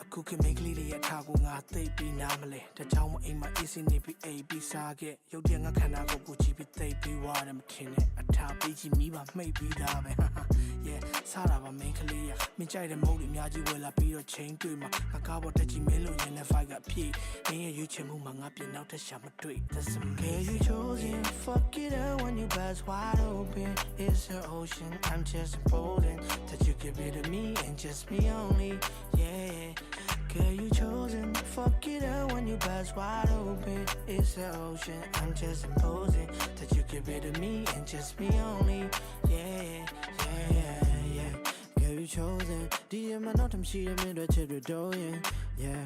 Aku can make lady at Tago, not they be namely. The town in my easy nippy A B saga. Yo, young can go Gucci, but they be what I'm killing. A top BG me, but maybe that. Yeah, Sarah, make clear. Me try the mode, Yaji will appear chain to my Macabo touchy mellow, and if I got pee, me and you chimung up, you know, the summer tweet. That's some care you chosen. Fuck it up when you buzz wide open. It's the ocean, I'm just imposing that you get rid of me and just me only. Yeah. Girl, you chosen. Fuck it up when you buzz wide open. It's the ocean. I'm just imposing that you get rid of me and just me only. Yeah, yeah, yeah, yeah. Girl, you chosen. DM my note, I'm shooting me the children, yeah.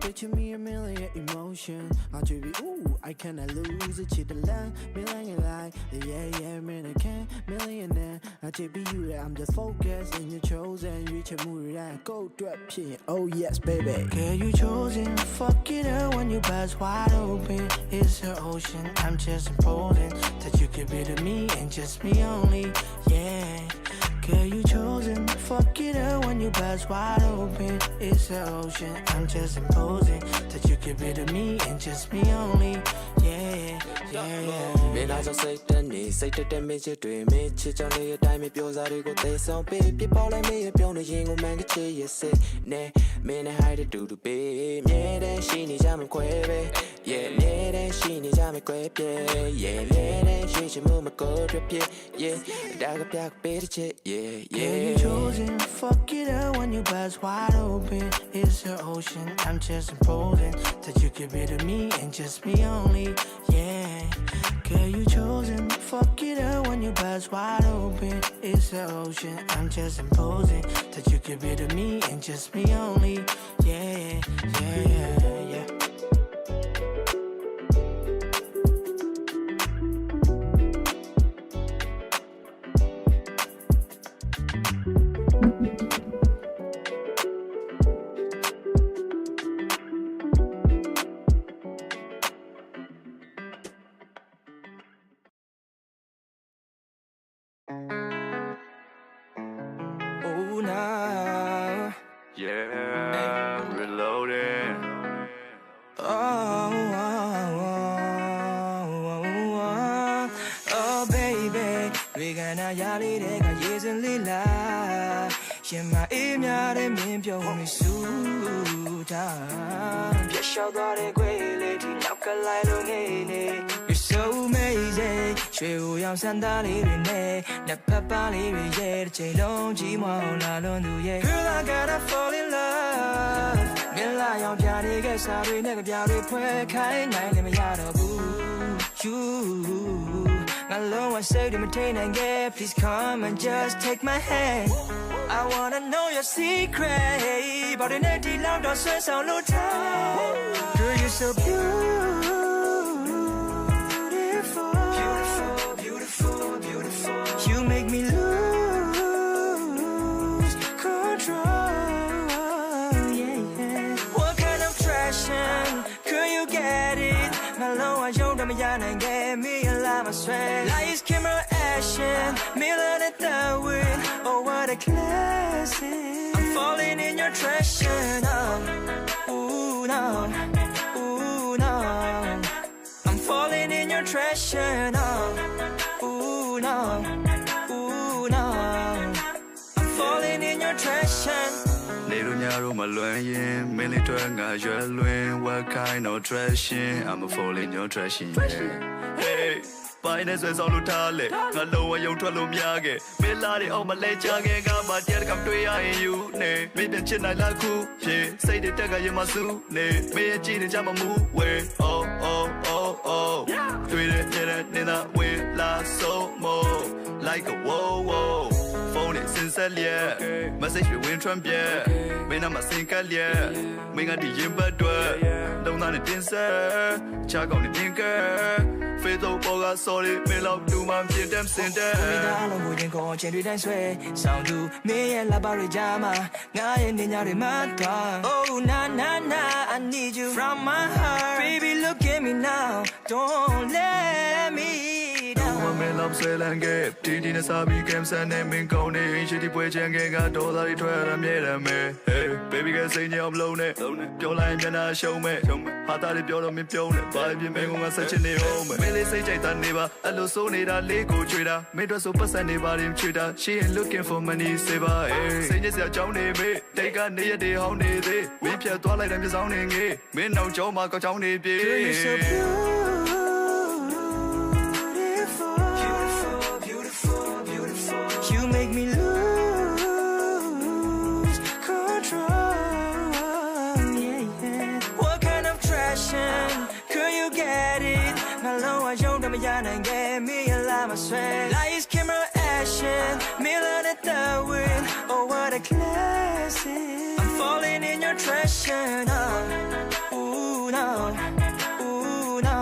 Picture me a million emotion. I'll be ooh, I cannot lose it. Chit the line, million lie. Yeah, man, I can't millionaire. I be you that I'm just focused and you're chosen. Reach a mood that go drop shit. Oh yes, baby. Girl, you chosen. Fuck it up when you buzz wide open. It's the ocean. I'm just imposing that you get rid of me and just me only. Yeah. Girl, you chosen. Fuck it up when you buzz wide open. It's the ocean. I'm just imposing that you get rid of me and just me only. Yeah, yeah. Me I just say the need, say the midget dream, me chit on the time me pills are go they so baby ball like me up on the jingle man get you say ne me ne hide to do the babe yeah that she needs jam quebe yeah yeah that she needs jam quebe yeah yeah that she should move my go trip yeah dog up back baby chit yeah yeah you chosen. Fuck it up when you buzz wide open. It's the ocean. I'm just imposing that you get rid of me and just me only. Yeah, girl, you chosen. Fuck it up when you buzz wide open. It's the ocean. I'm just imposing that you get rid of me and just me only. Yeah, yeah, yeah, yeah. You're so amazing. 学无用三大里里内，哪怕巴黎日夜的这种寂寞那轮度夜。Girl, I gotta fall in love。原来要骗你给啥对那个表里推开，爱你们丫头不 you。I love what say to me take and get. Please come and just take my hand. I wanna know your secret. 保证那地浪到身上路程。Girl, you're so beautiful. You make me lose control, yeah. What kind of attraction? Girl, you get it. My low I show them and get me a lot of sweat. Lights, camera, action, mirror at the wind. Oh, what a classic. I'm falling in your treasure now. Ooh, no. Ooh, no. I'm falling in your treasure now. Ooh, no. My luen, Millie Twang, I shall learn what kind of trashing. I'm a fall in your trashing. Hey, finance is all tale. I know I don't tell Yage. Melody on my leg, got my dear come to you. Nay, maybe chin I like who. Say the tag I must do. Nay, may a chin jam a move way. Oh, oh, oh, oh. Tweet it in a way, last so more. Like a whoa, whoa. Phone it since a year. Message you win Trump, yeah. When I'm a single, yeah. When I did you but don't know the dancer. Chuck on the tinker. Fatal Boga, sorry, me love to my them center. We didn't go on Cherry Dance Way. Sound to me and La Barrijama. Nine in your mata. Oh, na na na, I need you from my heart. Baby, look at me now. Don't let me down. မင်းလောက်ဆွဲလန်းခဲ့တီတီနဲ့စားပြီးကမ်ဆန်နဲ့မင်းကောင်းနေရှိတီပွဲချန်ခဲ့ကဒေါ်လာတွေထွက်ရမြဲတယ်မဲ Hey baby ကစိတ်ညစ်အောင်မလုံးနဲ့ပြောလိုက်ရင်မျက်နှာရှုံးမဲ့ဟာတာတွေပြောတော့မင်းပြုံးနဲ့ဘာဖြစ်မင်းကဆက်ချင်နေအောင်မဲမင်းလေးစိတ်ကြိုက်တာနေပါအဲ့လိုစိုးနေတာလေးကိုချွေတာမင်းတို့ဆိုပတ်စံနေပါရင်ချွေတာ She ain't looking for money saver စိတ်ညစ်စရာကြောင်းနေမေးတိတ်ကနေရတဲ့ဟောင်းနေသေးမင်းဖြတ်သွားလိုက်တဲ့မျက်စောင်းနေငေးမင်းနောင်ကြောင်းမှာကောက်ချောင်းနေပြေ You make me lose control. Yeah, yeah. What kind of attraction? Could you get it? My low, I don't know, and get me a lot of sweat. Lights, camera, action, mirror at the wind. Oh, what a classic! I'm falling in your attraction. Ooh, no, ooh, no.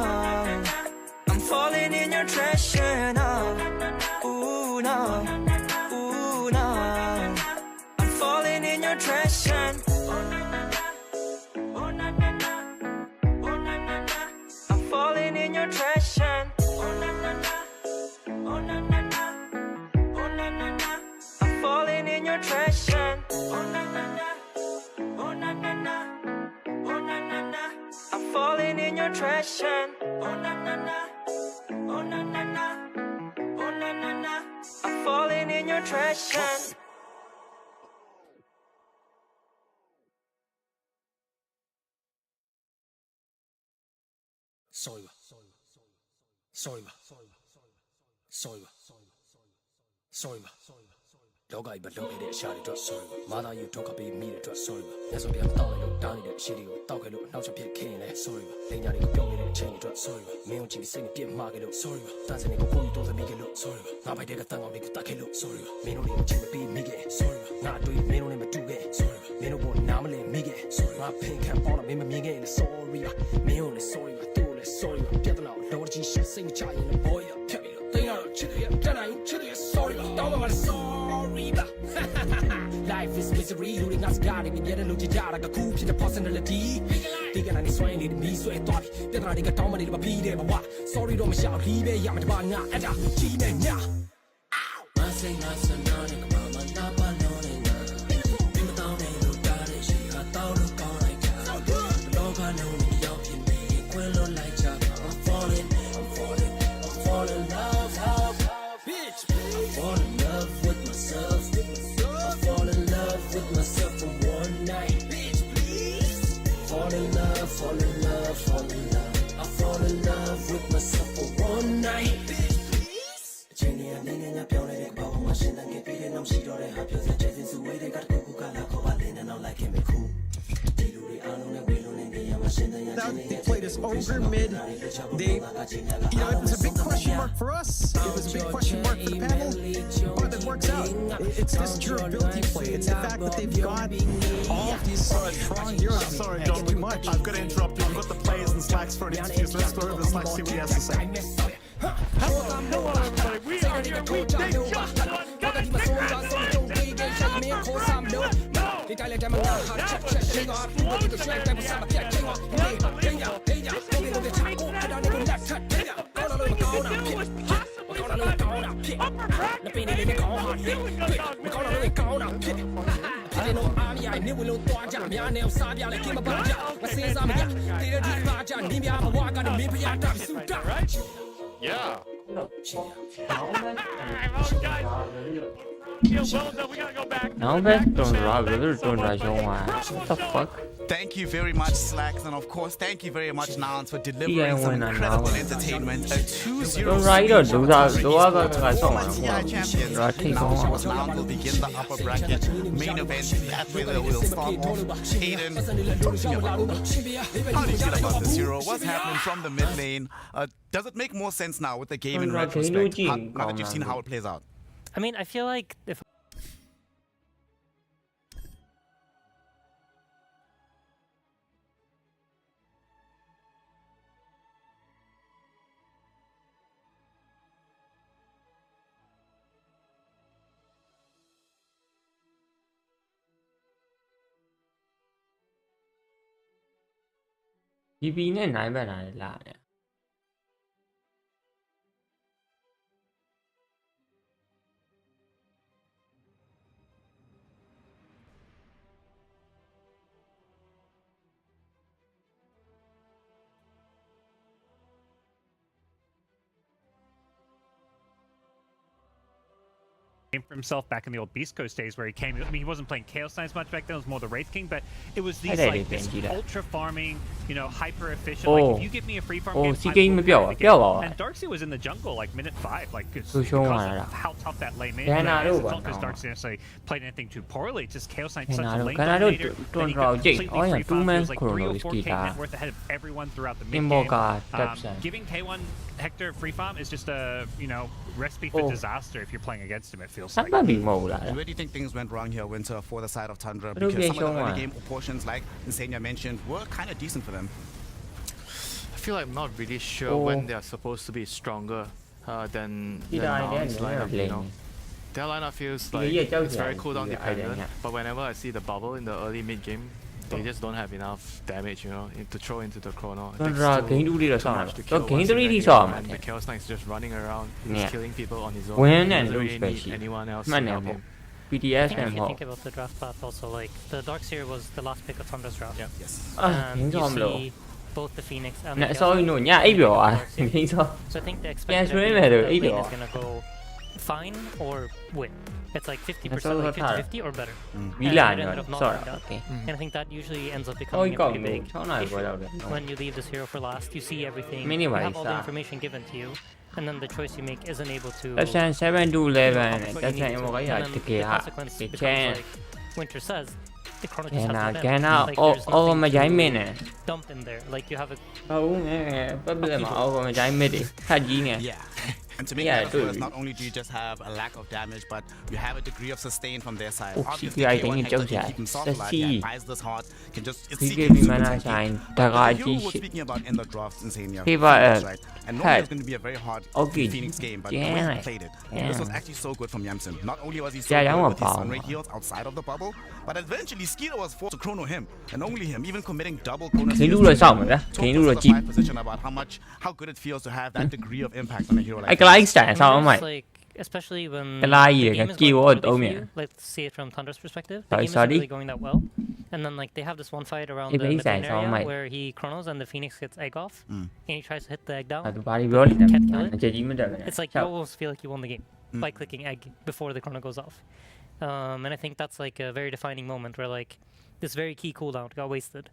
I'm falling in your attraction. Ooh, no. Attraction. Oh na na na, oh na na na, I'm falling in your attraction. Oh na na na, oh na na na, oh na na na, I'm falling in your attraction. Oh na na na, oh na na na, oh na na na, I'm falling in your attraction. Oh na na na, oh na na na, oh na na na, I'm falling in your attraction. Sorry, sorry, sorry, sorry. Dog I but look at it, shot it, sorry. Mother, you talk about me, sorry. That's what I'm talking down in the city. Talk a look, now you're king, sorry. Then you're going to change it, sorry. Me on TV saying, get market, sorry. Dancing in the pool, don't make it look, sorry. Now I take a tongue, I'll make a duck look, sorry. Me no need to be me, sorry. Not do it, me no need to get, sorry. Me no want nominate me, sorry. My pink cap on me, me again, sorry. Me only sorry. Sorry, get it out. Don't just say me child in the boy. Tell me, they are chilly. Then I chilly. Sorry, don't want sorry. Life is misery. You ain't got it. Get a look at like a cool in the personality. They can only swing it me, so I thought. Then I got dominated by Peter. Sorry, don't shout. Leave it. I'm the one now. And I'm cheating now. I say nice and nothing. Mama, not alone. Bring it down and look at it. She got down to go like that. The dog I know. They played us over mid. They, it was a big question mark for us. It was a big question mark for the panel. But it works out. It's this durability play. It's the fact that they've got all of these strong heroes. Sorry, John, too much. I've got to interrupt you. We've got the players and Slacks for an interview, so let's go over the Slacks, see what he has to say. Hello, everybody. We are here. We take shots on guys. Yeah. Now that don't rob, really don't rush on. What the fuck? Thank you very much, Slacks, and of course, thank you very much, Nance, for delivering some incredible entertainment. A 2-0 TI champions. Now, of course, Nance will begin the upper bracket main event. That will start off. Aiden, how do you feel about this, Hero? What's happening from the mid lane? Does it make more sense now with the game in retrospect, now that you've seen how it plays out? I mean, I feel like if DB နဲ့နိုင်ပတ်လာတယ်လား for himself back in the old Beast Coast days where he came. I mean, he wasn't playing Chaos Knights much back then. It was more the Wraith King, but it was these like this ultra farming, you know, hyper efficient. Like if you give me a free farm game, and Darkseid was in the jungle like minute 5, like because of how tough that lane is. It's not because Darkseid necessarily played anything too poorly. It's just Chaos Knights such a lane dominator. Then he could completely free farm. It was like 3 or 4k net worth ahead of everyone throughout the mid game. Giving K1 Hector free farm is just a recipe for disaster if you're playing against him. It feels like. Where do you think things went wrong here, Winter, for the side of Tundra? Because some of the early game portions, like Insania mentioned, were kind of decent for them. I feel like I'm not really sure when they are supposed to be stronger than Now's lineup. Their lineup feels like it's very cooldown dependent, but whenever I see the bubble in the early mid game, they just don't have enough damage, to throw into the chrono. It takes too much to kill once in the game, and the Chaos Knight is just running around, he's killing people on his own. He doesn't really need anyone else to help him. I think if you think about the draft path also, like, the Darkseer was the last pick of Tundra's draft. Yeah. Yes. And you see both the Phoenix and the Chaos Knight. So I think the expected lane is gonna go fine or win. It's like 50%, like 50-50 or better. And it ended up not doing that. And I think that usually ends up becoming a pretty big issue. When you leave this hero for last, you see everything, you have all the information given to you, and then the choice you make isn't able to... That's 7 to 11, that's the consequence becomes like Winter says, the chrono just has to bend. Like, there's nothing to dump in there. Like, you have a... Yeah. And to make that worse, not only do you just have a lack of damage, but you have a degree of sustain from their side. Obviously, K1 Hector can keep himself alive, he buys this hard, can just... It's super tanky. But the hero was speaking about in the drafts, Insania. Right? And normally it's going to be a very hard Phoenix game, but the way he played it, this was actually so good from Yamsen. Not only was he so good with his Sunray heals outside of the bubble, but eventually Skeeter was forced to chrono him, and only him, even committing double chrono heals. Talk to us the position about how good it feels to have that degree of impact on a hero like like, especially when the game is going you, let's see it from Tundra's perspective, the game isn't really going that well, and then like they have this one fight around the mid lane area where he chronos and the Phoenix gets egg off, and he tries to hit the egg down, can't kill it. It's like you almost feel like you won the game by clicking egg before the chrono goes off, and I think that's like a very defining moment where like this very key cooldown got wasted.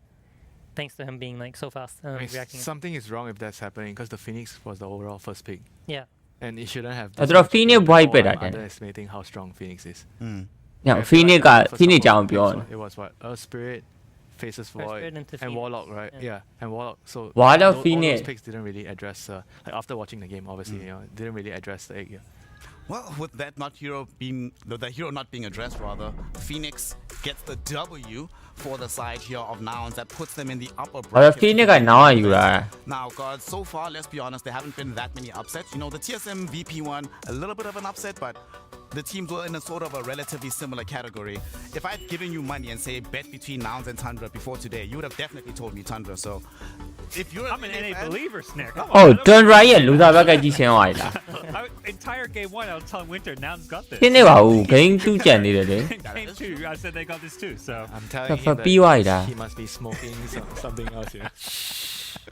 Thanks to him being like so fast and reacting. Something is wrong if that's happening because the Phoenix was the overall first pick. Yeah. And it shouldn't have. Underestimating how strong Phoenix is. Yeah, Phoenix it was what? Earth Spirit, Faces Void, and Warlock, right? Yeah, and Warlock. So all those picks didn't really address. Like after watching the game, obviously, didn't really address the egg. Well, with that hero not being addressed, rather, Phoenix gets the W for the side here of Nouns that puts them in the upper bracket. Now, God, so far, let's be honest, there haven't been that many upsets. The TSM VP one, a little bit of an upset, but the teams were in a sort of a relatively similar category. If I'd given you money and say bet between Nouns and Tundra before today, you would have definitely told me Tundra. So, if you're I'm an NA believer, Snick. Tundraရဲ့လူသားဘက်ကကြီးဆင်းသွားပြီလား Entire game 1 I was telling Winter, Nouns got this. ရှင်းနေပါဘူး game 2 ကြံနေတယ်လေ Game 2 I said they got this too, so I'm telling him that he must be smoking something else here.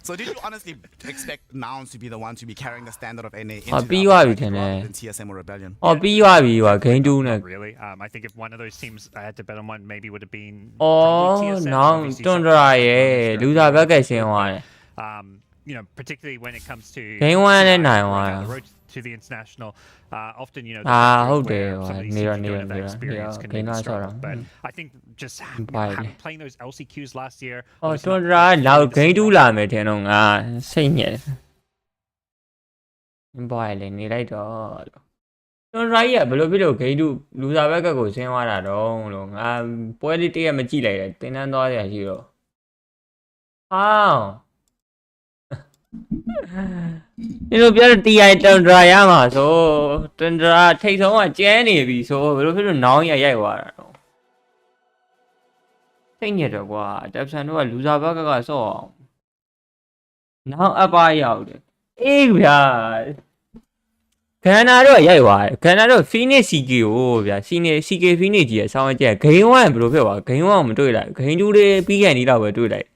So did you honestly expect Nouns to be the one to be carrying the standard of NA into the rather than TSM or Rebellion? game 2 နဲ့ Really? I think if one of those teams I had to bet on one, maybe would have been Nouns Tundra ရဲ့လူသားဘက်ကဆင်းသွားတယ် particularly when it comes to game 1 နဲ့နိုင်သွားတာ the road to the international, oftenဟုတ်တယ် နေရ experience can be struggle, but I think just playing those LCQs last year Tundra နောက် game 2 လာမယ်ထင်တော့ငါစိတ်ညစ်ဘာလဲနေလိုက်တော့ Tundra ရဲ့ဘယ်လိုဖြစ်လို့ game 2 လူသားဘက်ကကိုဆင်းသွားတာတော့လို့ငါပွဲလေးတည့်ရမကြည့်လိုက်တယ်တင်းတန်းသွားရရှိတော့你都别是 DI Tundra 呀嘛，说 Tundra ထိတ်ဆုံးကကျဲနေပြီဆိုဘယ်လိုဖြစ်လို့နောင်ရရိုက်သွားတာတော့သိနေတော့ကွာတက်ဆန်တို့ကလူစားဘက်ကဆော့အောင်နောင်အပရောက်တယ်အေးဗျာခန္ဓာတော့ရိုက်သွားတယ်ခန္ဓာတော့ Phoenix CK ကိုဗျာ CK Phoenix ကြီးရဲ့ဆောင်းကျဲ game 1 ဘယ်လိုဖြစ်သွား game 1 ကိုမတွေ့လိုက် game 2 လေးပြီးကန်ဒီတော့ပဲတွေ့လိုက်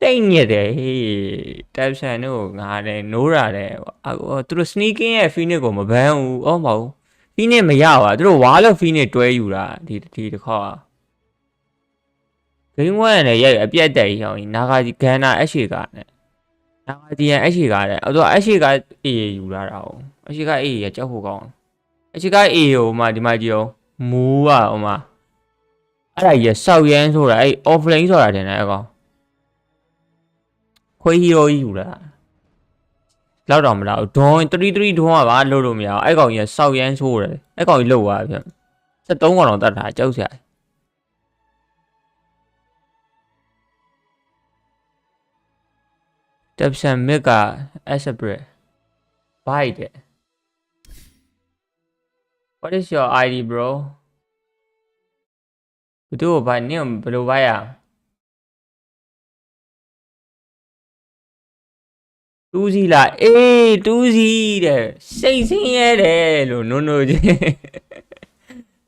တိတ်ညက်တယ်ဟေးတက်ဆန်တို့ငါလည်းနိုးရတယ်သူတို့ sneaking ရဲ့ Phoenix ကိုမဘန်းဘူးမဟုတ် Phoenix မရပါသူတို့ဝါလို့ Phoenix တွဲယူတာဒီတစ်ခေါက် Game 1နဲ့ရိုက်အပြတ်တက်ကြီးဟောင်းနာဂါဂျီဂန်နာအရှိကနဲ့နာဂါဂျီအရှိကတဲ့အဲ့တော့အရှိက A ယူလာတာ哦အရှိက A ရကြောက်ဖို့ကောင်းအရှိက A ဟိုမှာဒီမှာကြည့်အောင်မူးอ่ะဟိုမှာအဲ့ဒါကြီးဆောက်ရမ်းဆိုတာအဲ့ offlane ဆိုတာတင်တယ်အကောင်ခွေးဟီရိုကြီးယူလာလောက်တော့မလားဒွန်33ဒွန်ကဘာလို့မရအောင်အဲ့ကောင်ကြီးဆောက်ရမ်းဆိုးတယ်အဲ့ကောင်ကြီးလှုပ်သွားပြန်73ကောင်တော့တတ်တာကြောက်စရာDepsan Mega Asabri. Buy it. What is your ID, bro? Do by name blue wire. 2 စီလားအေး2စီတဲ့စိတ်ဆင်းရဲတယ်လို့နုံနုံချင်း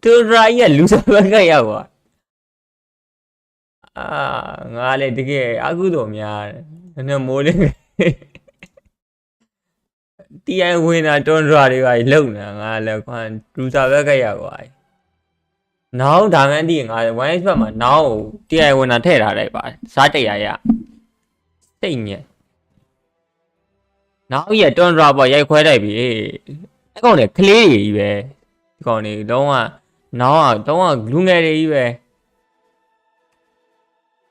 သူရိုင်းရလူစားဘက်ကရောက်သွားအာငါလည်းတကယ်အကုသို့များတယ်နည်းမိုးလေးတရားဝင်တာတွန်းရွာတွေပါလုံနေငါလည်းခွန်လူစားဘက်ကရောက်သွားနောက်ဒါမှန်းတည်းငါ 1x ဘက်မှာနောက်တရားဝင်တာထည့်ထားလိုက်ပါစားတရားရစိတ်ညက်နောက်ရတွန်းရွာပေါ်ရိုက်ခွဲလိုက်ပြီအဲ့ကောင်လေကလေးကြီးပဲဒီကောင်နေလုံးဝနောက်တော့လူငယ်တွေကြီးပဲ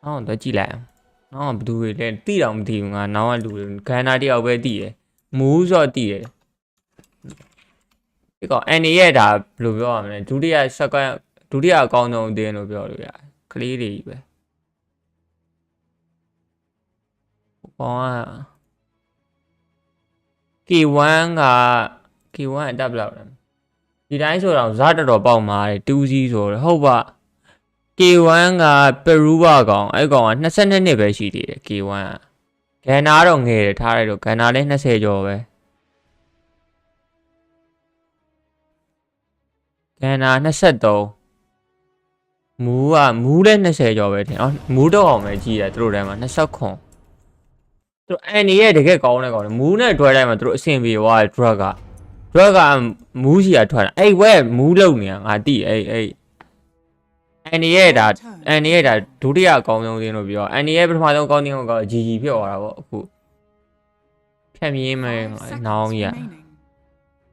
အောင်တော့ကြည့်လိုက်အောင်ဘယ်သူတွေလဲတိတောင်မသိဘူးငါနောက်ကလူခန္ဓာတယောက်ပဲတိရယ်မူးစော့တိရယ်ဒီကောင်အန်နေရဲ့ဒါဘယ်လိုပြောရမလဲဒုတိယအကောင်းဆုံးအတင်းလို့ပြောလို့ရတယ်ကလေးတွေကြီးပဲဘောကK1 က K1 အတက်ဘလောက်လဲဒီတိုင်းဆိုတော့ဇာတ်တော်ပေါက်မှာတယ်2စီးဆိုတော့ဟုတ်ပါ K1 ကပရူးပါကောင်အဲ့ကောင်က22နှစ်ပဲရှိသေးတယ် K1 ကဂန်နာတော့ငယ်တယ်ထားလိုက်တော့ဂန်နာလည်း20ကျော်ပဲဂန်နာ23မူးလည်း20ကျော်ပဲထင်မူးတော့အောင်ပဲကြီးတယ်သူတို့ထဲမှာ29သူအန်နေရဲ့တကယ်ကောင်းတဲ့ကောင်လေမူးနဲ့တွဲတိုင်းမှာသူတို့အဆင်ပြေသွားတယ် drug ကမူးစီကထွက်တာအဲ့ဝဲမူးလုံနေတာငါတိအဲ့အန်နေရဲ့ဒါဒုတိယအကောင်းဆုံးသင်းလို့ပြောအန်နေရဲ့ပထမဆုံးအကောင်းသင်းကဂျီဖြစ်သွားတာပေါ့အခုဖြတ်မြင်းမယ်နောင်ကြီး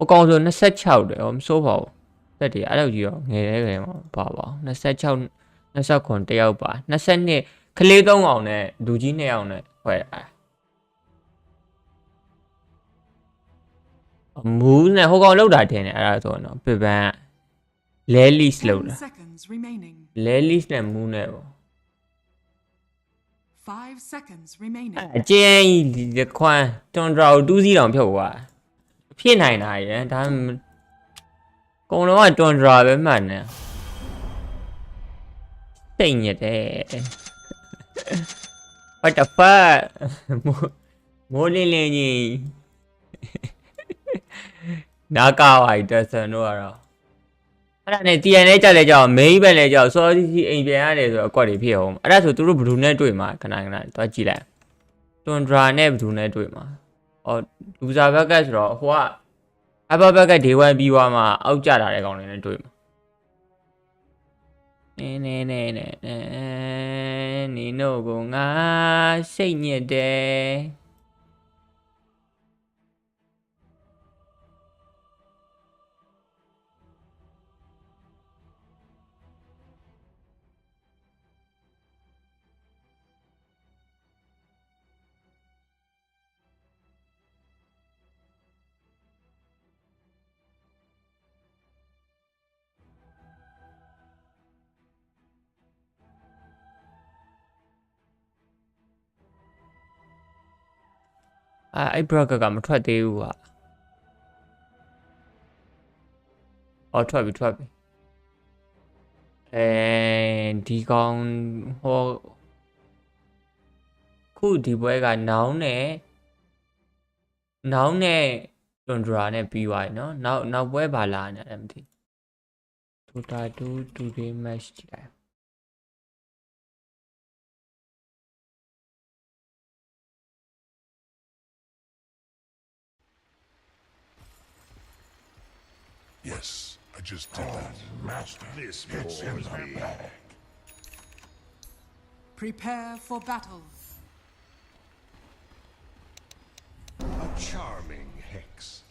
အကောင်းဆုံး26တယ်မစိုးပါဘူးတက်တယ်အဲ့လိုကြီးတော့ငယ်တယ်မှာပါ26 29တယောက်ပါ22ကလေး3အောင်နဲ့လူကြီး2အောင်နဲ့ဖွဲ့တာမူးနဲ့ဟိုကောင်လောက်တာထင်တယ်အဲ့ဒါဆိုတော့ပြပန်းလဲလီစ်လောက်တာလဲလီစ်နဲ့မူးနဲ့ပေါ့5 seconds remaining အကျဉ်းဒီခွန်းတွန်ဒရာ2စီးတောင်ဖြုတ်သွားဖြစ်နိုင်တာရယ်ဒါကုံလုံးကတွန်ဒရာပဲမှန်တယ်တိတ်ညက်တယ် What the fuck မိုးလင်းကြီးနားကားပါတက်ဆန်တို့ကတော့အဲ့ဒါနဲ့ TN နဲ့ကြက်လဲကြောက်မေးပဲလဲကြောက်စောစီအိမ်ပြန်ရတယ်ဆိုတော့အကွက်တွေဖြစ်အောင်အဲ့ဒါဆိုသူတို့ဘယ်သူနဲ့တွေ့မှာခဏသွားကြည့်လိုက်တွန်ဒရာနဲ့ဘယ်သူနဲ့တွေ့မှာလူစားဘက်ကဆိုတော့ဟိုကအဘဘက်ကဒေဝပြီးသွားမှအောက်ကျလာတဲ့ကောင်တွေနဲ့တွေ့မှာနေနီနိုကိုငါစိတ်ညစ်တယ်အဲ့ဘရကမထွက်သေးဘူးထွက်ပြီဒီကောင်ဟိုခုဒီပွဲကနောင်းနဲ့တွန်ဒရာနဲ့ပြီးသွားပြီเนาะနောက်ပွဲပါလာနေတယ်မသိ Dota 2 today match ကြည့်လိုက် Yes. I just did that. Master, this gets in my bag. Prepare for battle. A charming hex.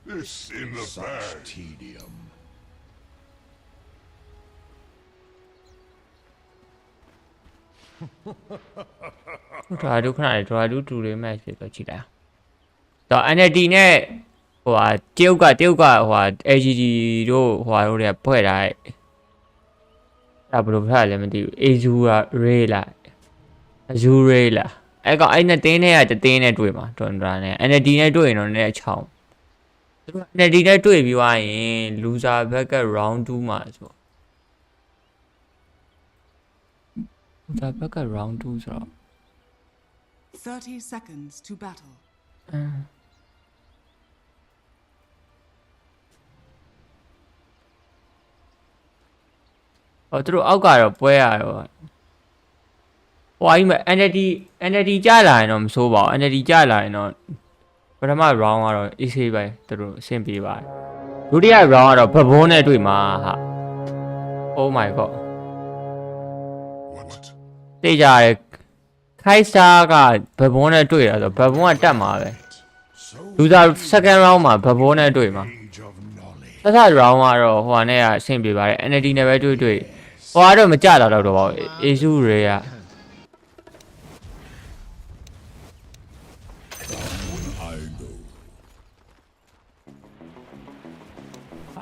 This in the bag. Tedium. ဒရာဒုခဏလေးဒရာဒုတူလေးမဲ့ဖြစ်တော့ကြည့်လိုက်တော့ NLD နဲ့ဟိုဟာတရုတ်ကဟိုဟာ LGD တို့ဟိုဟာတို့တွေကဖွဲ့ထားတဲ့အဲ့ဘယ်လိုဖတ်လဲမသိဘူး Azura Ray လား Azura Ray လားအဲ့ကောင်အဲ့နဲ့တင်းနဲ့ကတင်းနဲ့တွေ့မှာတွန်ဒရာနဲ့ NLD နဲ့တွေ့ရင်တော့လည်းအချောင်းသူတို့ NLD နဲ့တွေ့ပြီးသွားရင် loser ဘက်က round 2မှာဆိုloser ဘက်က round 2ဆိုတော့ 30 seconds to battle. သူတို့အောက်ကတော့ပွဲရတော့ဟိုအဲ့မှာ NLD ကြာလာရင်တော့မဆိုးပါဘူး NLD ကြာလာရင်တော့ပထမ round ကတော့ AC ပဲသူတို့အဆင်ပြေပါတယ်ဒုတိယ round ကတော့ဘဘုံနဲ့တွေ့မှာဟာ Oh my god တေးကြရဲခိုက်စာကဘဘုံနဲ့တွေ့ရဆိုဘဘုံကတက်မှာပဲလူစား second round မှာဘဘုံနဲ့တွေ့မှာသတ် round ကတော့ဟိုဟာနဲ့ကအဆင်ပြေပါတယ် NLD နဲ့ပဲတွေ့ဟိုကတော့မကြတော့ပါဘူး Asu Ray က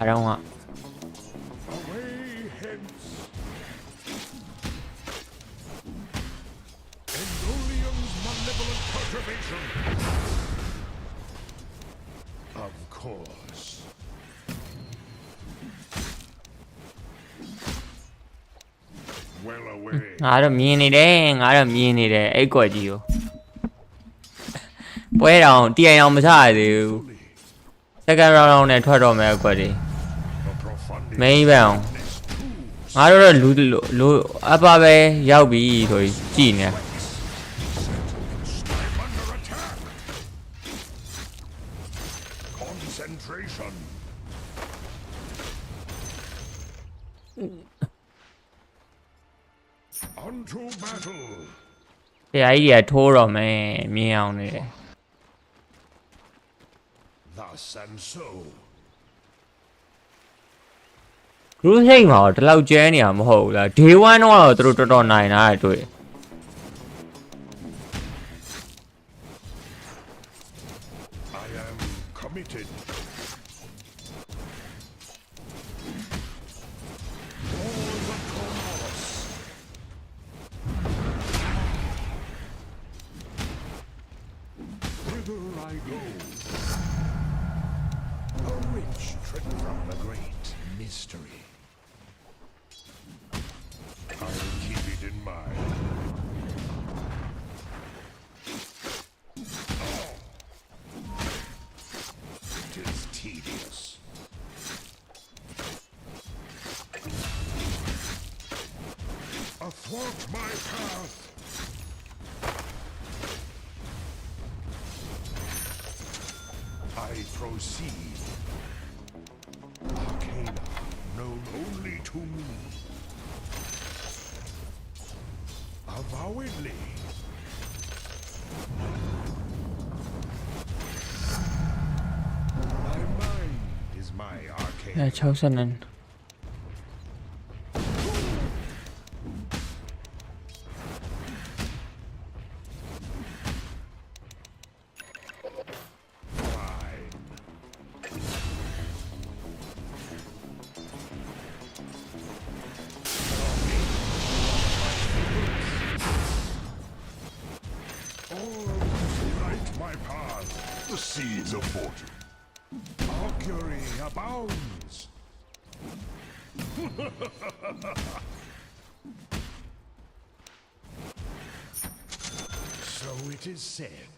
I don't want Of course. ငါတော့မြင်နေတယ်အဲ့ကွက်ကြီးကိုပွဲတော်တီအိုင်အောင်မစားရသေးဘူး second round နဲ့ထွက်တော့မယ်ကွက်ကြီးမင်းပဲအောင်ငါတို့လူအပပဲရောက်ပြီဆိုပြီးကြည်နေ Concentration. Onto battle. တရားကြီးကထိုးတော့မယ်မြင်အောင်နေတယ် Thus and so. group ဟိတ်မှာတော့ဒီလောက်ကျဲနေရမဟုတ်ဘူးလား day 1တော့သူတို့တော်တော်နိုင်တာတွေ့ I am committed. Whither I go. A rich trip from the great mystery. I'll keep it in mind. It is tedious. Athwart my path. I proceed. Arcana known only to me. Avowedly. My mind is my arcane. 60နန်း My path, the seeds of fortune. Augury abounds. So it is said.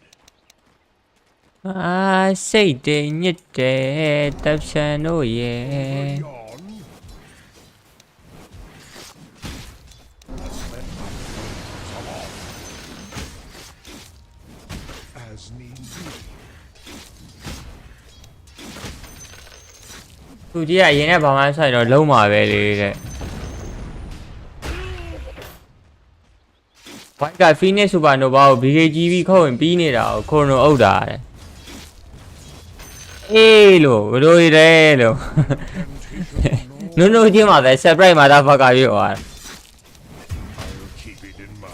စိတ်တည်ညစ်တယ်တပ်ချန်တို့ရဲ့ Yawn. As need be. သူကြီးကအရင်ကဘာမှဆိုင်တော့လုံးမှာပဲလေတဲ့ဘိုက်က Phoenix Supernova ကို BKGB ခုတ်ရင်ပြီးနေတာကိုခရိုနိုအုပ်တာတဲ့အေးလို့ဘလို့ရဲလို့နုံနုံချင်းမှာပဲ surprise မှာတော့ဖက်ကရွေ့သွား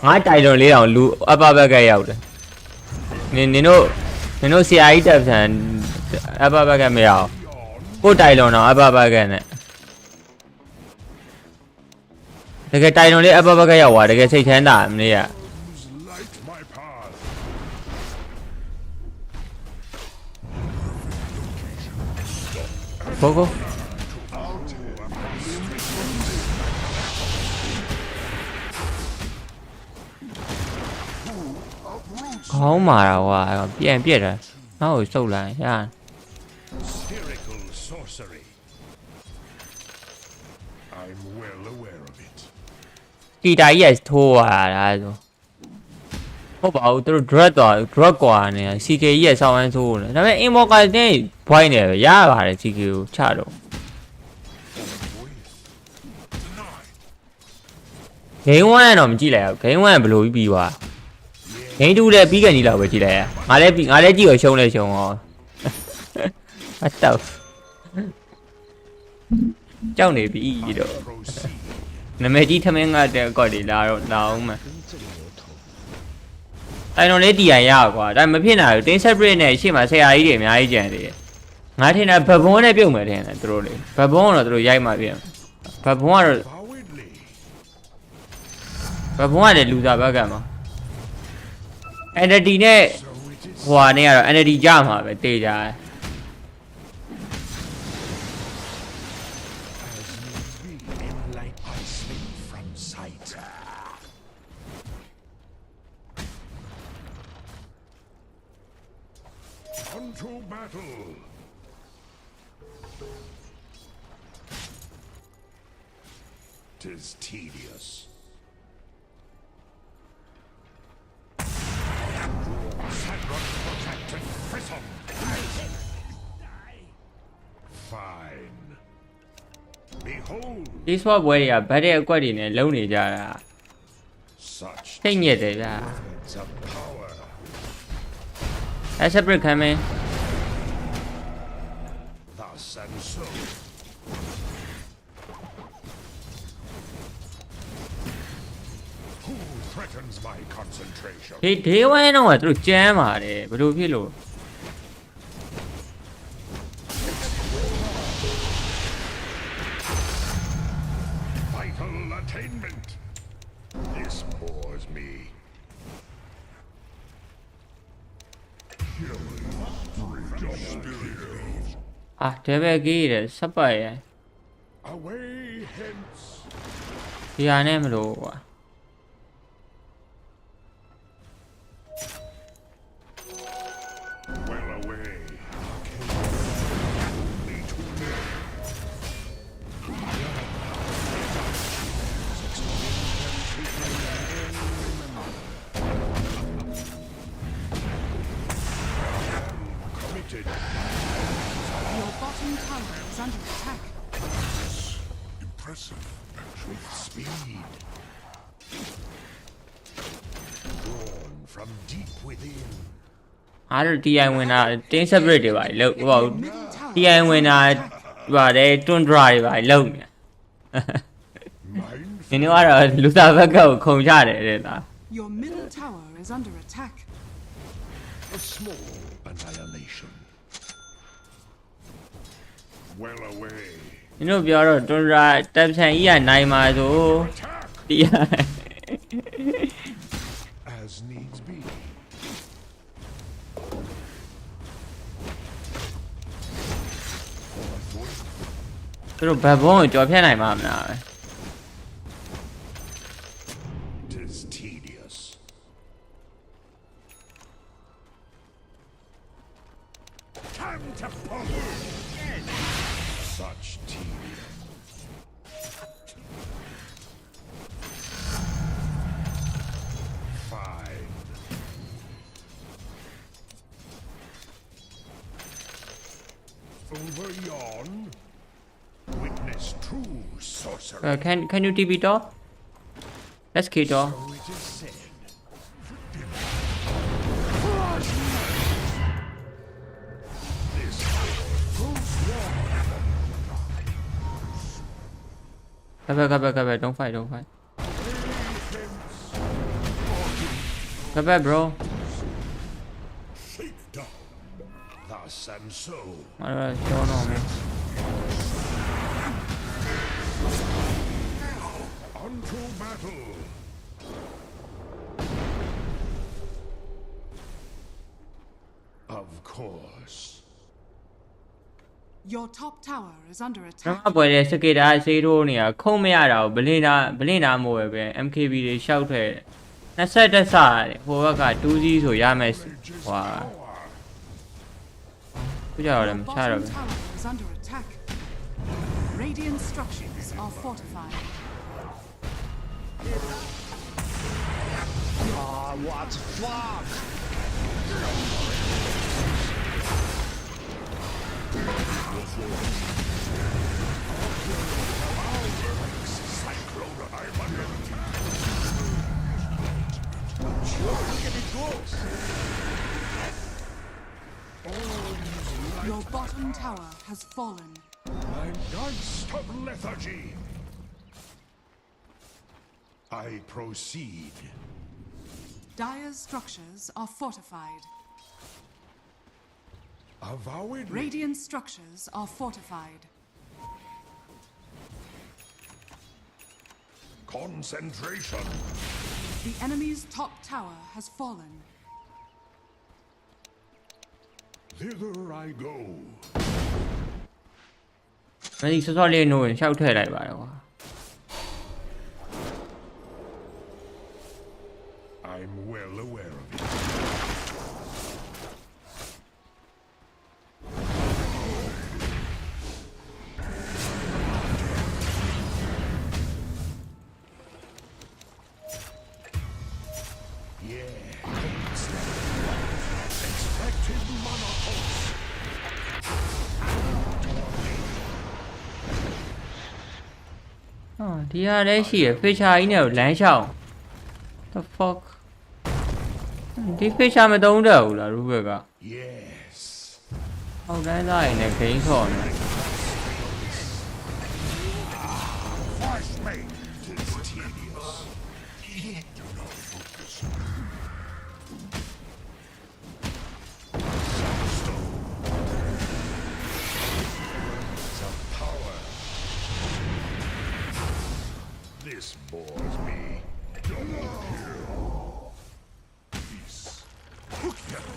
ငါတိုင်လွန်လေးတောင်လူအပဘက်ကရောက်တယ်နင်တို့ဆရာကြီးတက်ဆန်အပဘက်ကမရအောင်ကိုတိုင်လွန်တော့အပဘက်ကနဲ့တကယ်တိုင်လွန်လေးအပဘက်ကရောက်သွားတကယ်စိတ်ချမ်းသာမနေ့ကဘောကောခေါင်းမာတာကွာပြန်ပြက်တာနောက်ကိုစုပ်လိုက်ရကီတာကြီးထိုးသွားတာဆိုဟုတ်ပါဘူးသူတို့ drug ကွာနေ CK ကြီးရဲ့ဆောင်းဝမ်းဆိုးနေဒါပေမဲ့ invoker နဲ့ point နေပဲရပါတယ် CK ကိုချတော့ game 1တော့မကြည့်လိုက်ဘူး game 1ဘယ်လိုပြီးသွား game 2လည်းပြီးကန်ကြီးလောက်ပဲကြည့်လိုက်ရငါလည်းကြည့်ရရှုံးလဲရှုံးရောအတော့ကြောက်နေပြီတော့နမဲကြီးထမင်းကတဲ့ကော့တွေလာအောင်မှာတိုင်တော်လေးတီရရကွာဒါမဖြစ်နိုင်ဘူးတင်း separate နဲ့ရှေ့မှာဆရာကြီးတွေအများကြီးကြံသေးတယ်ငါထင်တာဘဘွန်းနဲ့ပြုတ်မယ်ထင်တယ်သူတို့လေဘဘွန်းကတော့သူတို့ရိုက်မှပြင်ဘဘွန်းကတော့ဘဘွန်းကလည်းလူသားဘက်ကမှာ entity နဲ့ဟိုဟာနဲ့ကတော့ entity ကြမှာပဲတေးကြတယ်Unto battle. Tis tedious. Protected prism. Fine. Behold. ဒီ swap ပွဲတွေကဗတ်တဲ့အကွက်တွေနဲ့လုံးနေကြတာ Such သိညက်တယ်ဗျာ of power. That's a brick coming. Thus and so. Who threatens my concentration? ဒီဝိုင်းတော့သူတို့ကြမ်းပါတယ်ဘယ်လိုဖြစ်လို့ Vital attainment. This bores me. Ah, debe gire, sapay. Away hence. Yanem lo. Well away. Committed. Your bottom tower is under attack. Impressive. With speed. Drawn from deep within. Other TI winner, ten separate by low. Well, TI winner, but they don't drive by low. You know what? Luther go, come chat. Your middle tower is under attack. A small annihilation. Well away. You know, Biaro, don't drive. That's an ear 9 miles. As needs be. Pero babon, job here, I'm now. Tis tedious. Time to pull. Such tedium. Fine. Over yon. true sorcerer. Can you TP top? Let's kill top. So it is said. Come back, don't fight. Come back, bro. Shake down. Thus and so. Alright, don't know, man. Unto battle. Of course. Your top tower is under ကျွန် attack. တော်ပွဲတဲ့စကေတာဆေးထိုးနေတာခုံမရတာကိုဗလင်းနာမို့ပဲ MKB တွေရှောက်ထွက်20တက်စားတယ်ဟိုဘက်က2စီးဆိုရမယ်ဟွာခုကြတော့လည်းမချ Your တော့ bottom ဘူး tower is under attack. Radiant structures are fortified. What fuck? Your bottom tower has fallen. My knights of lethargy. I proceed. Dire's structures are fortified. Avowedly. Radiant structures are fortified. Concentration. The enemy's top tower has fallen. Thither I go. မင်းစောစောလေးနိုးရင်ရှောက်ထွက်လိုက်ပါတော့ကွာ I'm well aware of it. Expected monarchs. ဒီဟာလည်းရှိရဖေချာကြီးနဲ့လမ်းလျှောက် the fuck ဒီဖေချာမတုံးတော့ဘူးလားရူဘက်က Yes. ဟောက်တန်းသားရင်လည်းဂိမ်းခေါ်နေ Fresh mate is tedious. Do not focus. Sunstone. Of power. This bores me. Double kill. Peace. Hook them.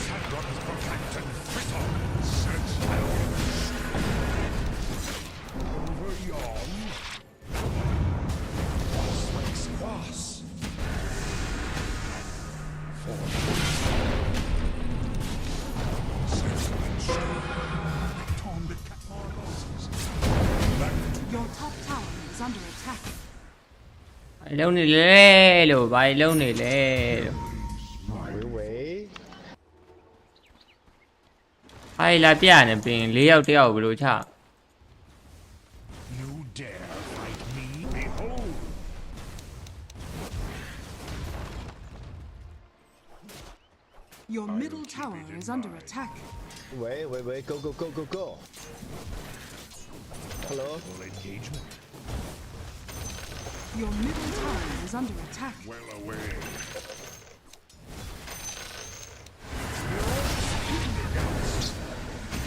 Sandron is perfect and brittle. Search hell. Over yon. Slice cross. For Tom the cat marbles. Back to Your top tower is under attack. ဘာလုံးနေလဲလို့ဘာလုံးနေလဲလို့အဲ့လာပြနေပင်၄ယောက်တယောက်ဘယ်လိုချ you dare fight me? Behold. Your middle tower is under attack. Wait, go. Hello? Full engagement. Your middle tower is under attack. Well away.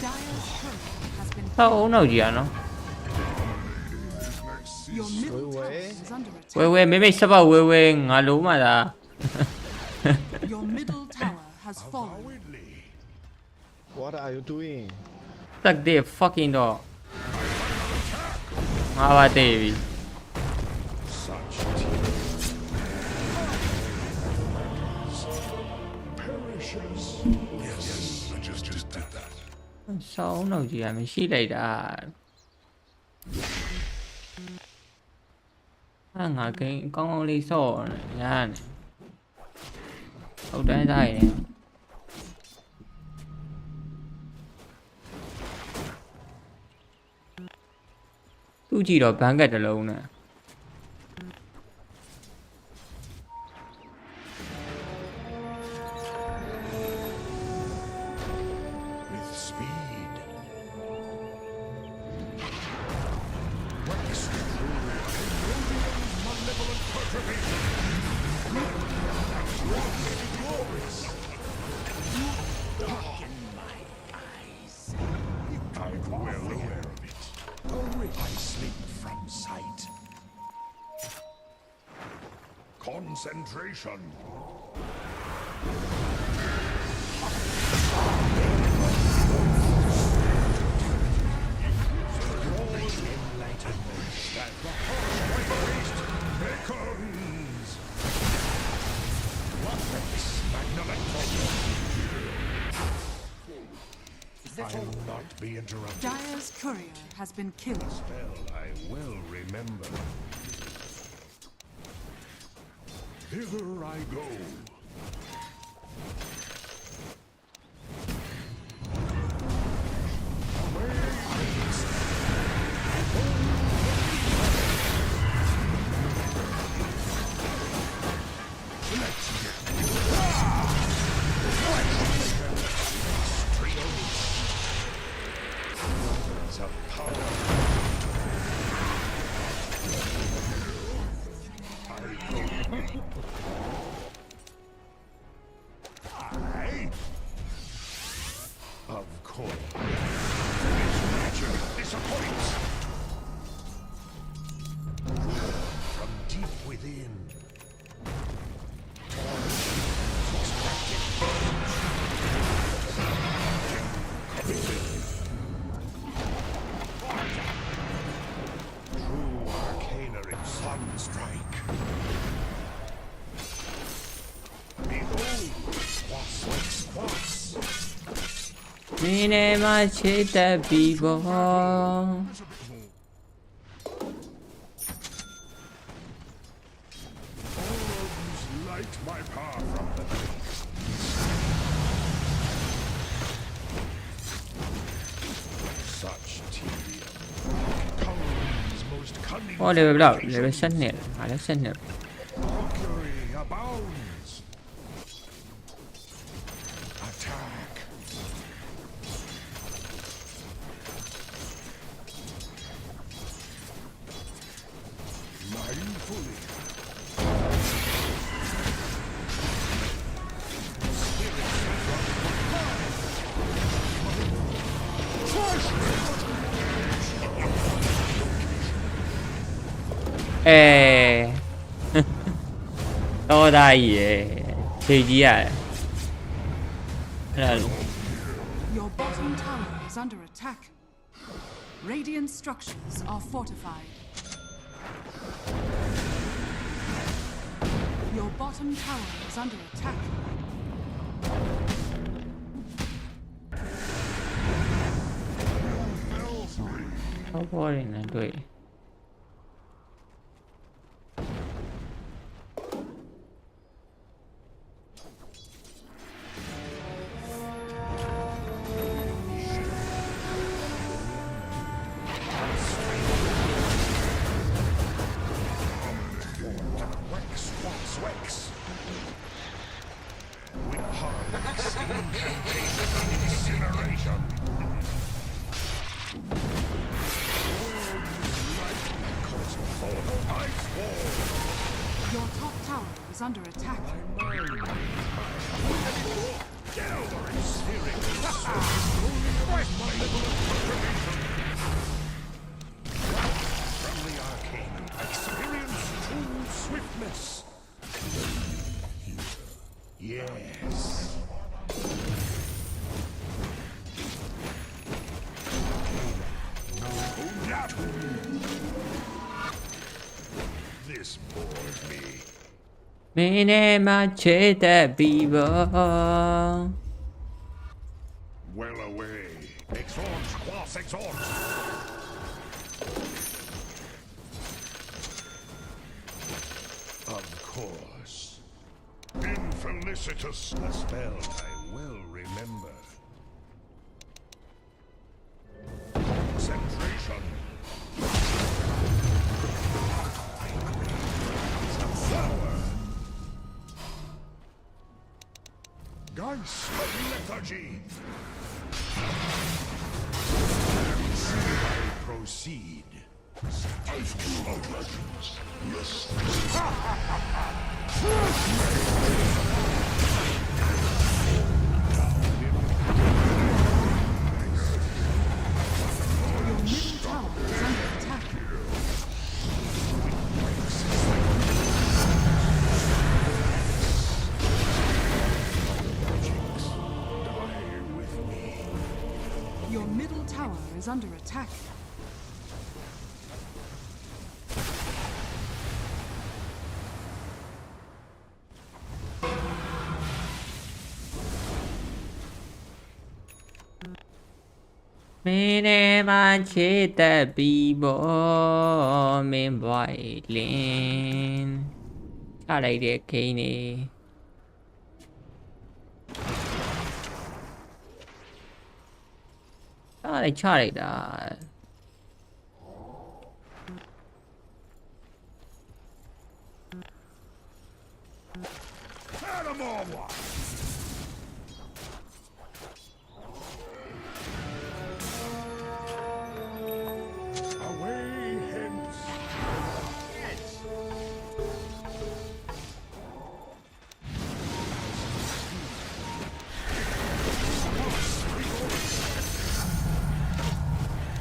Dire's turret has been ဆောက်အောင်တော့ကြီးရနော် Your middle tower is under ဝဲ attack. ဝဲမေမေစပတ်ဝဲငါလုံးမသာ Your middle tower has fallen. Awedly. What are you doing? တက်တဲ့ fucking တော့ငါပါတေးပြီ Such tears. Perishes. Yes, I just did that. ဆောက်အောင်တော့ကြီးရမရှိလိုက်တာဟာငါကိန်းကောင်းကောင်းလေးဆော့ရနေဟုတ်တိုင်းသားရင် သူ့ကြည့်တော့ဘန်ကတ်တစ်လုံးနဲ့ With speed. What is true? Malevolent perturbation. Glorious. Darken my eyes. I'm well aware of it. I slip from sight. Concentration. Enlightenment that the harsh white beast beckons. What makes magnificent? I will not be interrupted. Dire's courier has been killed. Spell I will remember. Hither I go. Of course. This magic disappoints. From deep within. True arcanery sunstrike. Behold, squash. မင်းနဲ့မချစ်တတ်ပြီပေါ့ Light my path from the base. Such tedium. Cowries most cunning. ဟော level ဘယ်လောက် level 12ဟာလည်း12 Mockery abounds. Attack. Mindfully. Đó đây vậy thì gì à là Your bottom tower is under attack. Radiant structures are fortified. Your bottom tower is under attack. không có gì là đuổi Your top tower is under attack. From the arcane, experience true swiftness. Yes. This bores me. Mene machete vivo. Well away. Exhort, quas exhort. Of course. Infelicitous. A spell I will remember. Concentration. Ice lethargy. Proceed. I've killed our dragons. Yes. Your middle tower is under attack. Mene manche the bibo min violin. I like the cane. I like Charlie that. Away hence.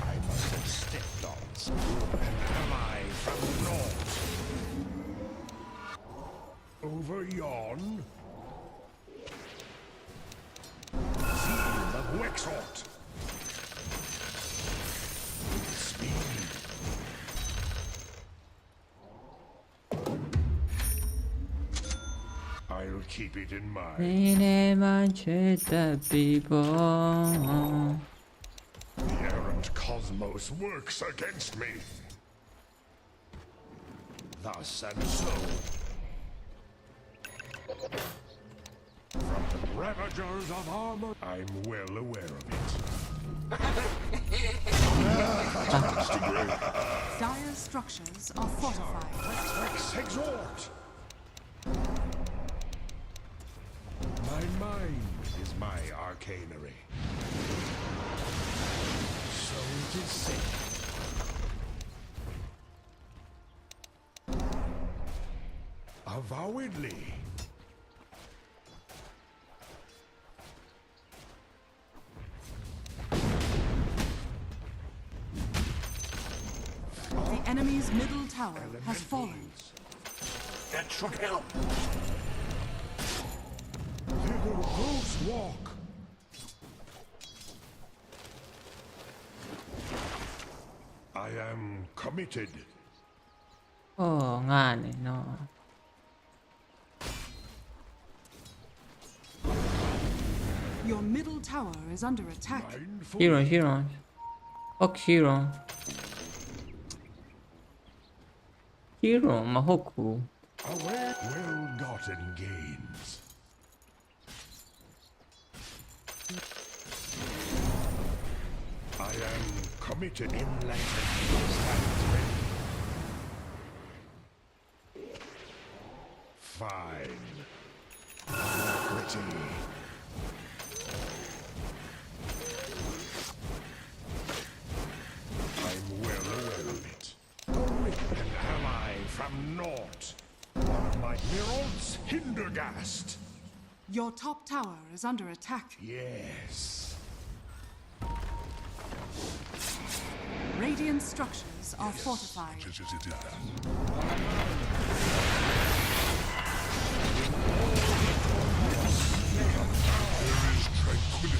I must have stepped on some. Am I from north? Over yon. Field of Wexhort. Speed. I'll keep it in mind. Mene manche the bibo. The errant cosmos works against me. Thus and so. From the ravagers of armor, I'm well aware of it. Dire structures are fortified. Rex exhort. My mind is my arcanery. So it is said. Avowedly. The enemy's middle tower has fallen. That should help. Thither ghost walk. I am committed. Oh, ngane no. Your middle tower is under attack. Hero. Fuck hero. Hero, Mahoku. Well-gotten gains. I am committed. Enlightenment stands ready. Fine. Pretty. I'm well aware of it. An ally from naught. One of my heralds, Hindergast. Your top tower is under attack. Yes. Radiant structures are fortified. There is tranquility.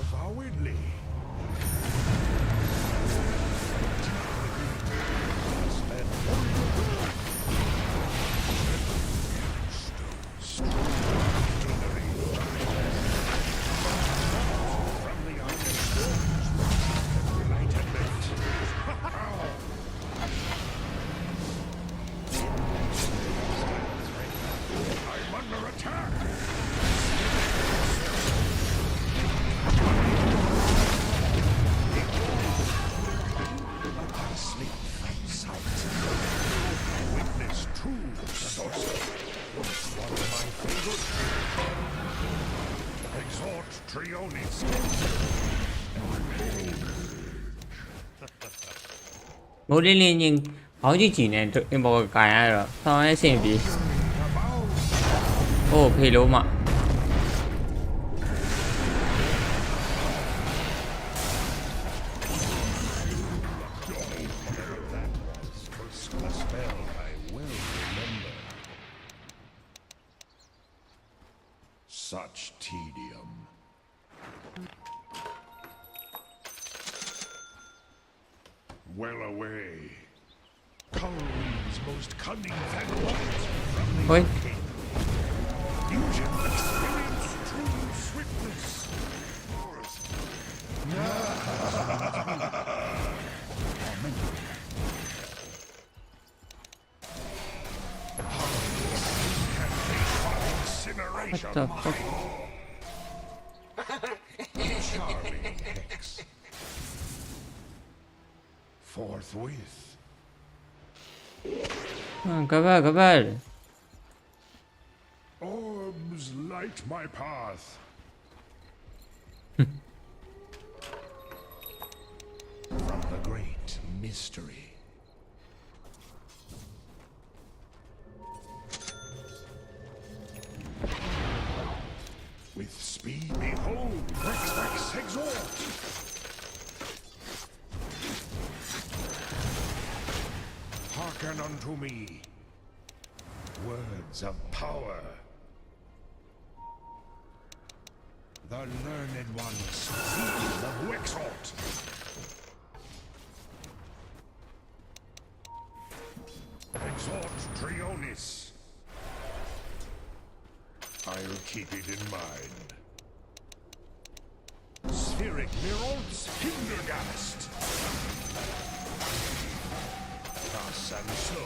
Avowedly. မိုးလေးလင်းချင်းဘောင်းကြီးကြည့်နေအင်ဘော်ကန်ရတော့ဆောင်းရဲစင်ပြီးအိုးဖေလို့မ Such tedium. Well away. Kalri's most cunning vagabond from the king. Fusion experience true swiftness. What the fuck? Charming hex. Forthwith. Go back. Orbs light my path. From the great mystery. With speed, behold, Rex exhort! Hearken unto me, words of power. The learned ones feel the exhort. Exhort Trionis. I'll keep it in mind. Spheric Mirrors Hindergast. Thus and so.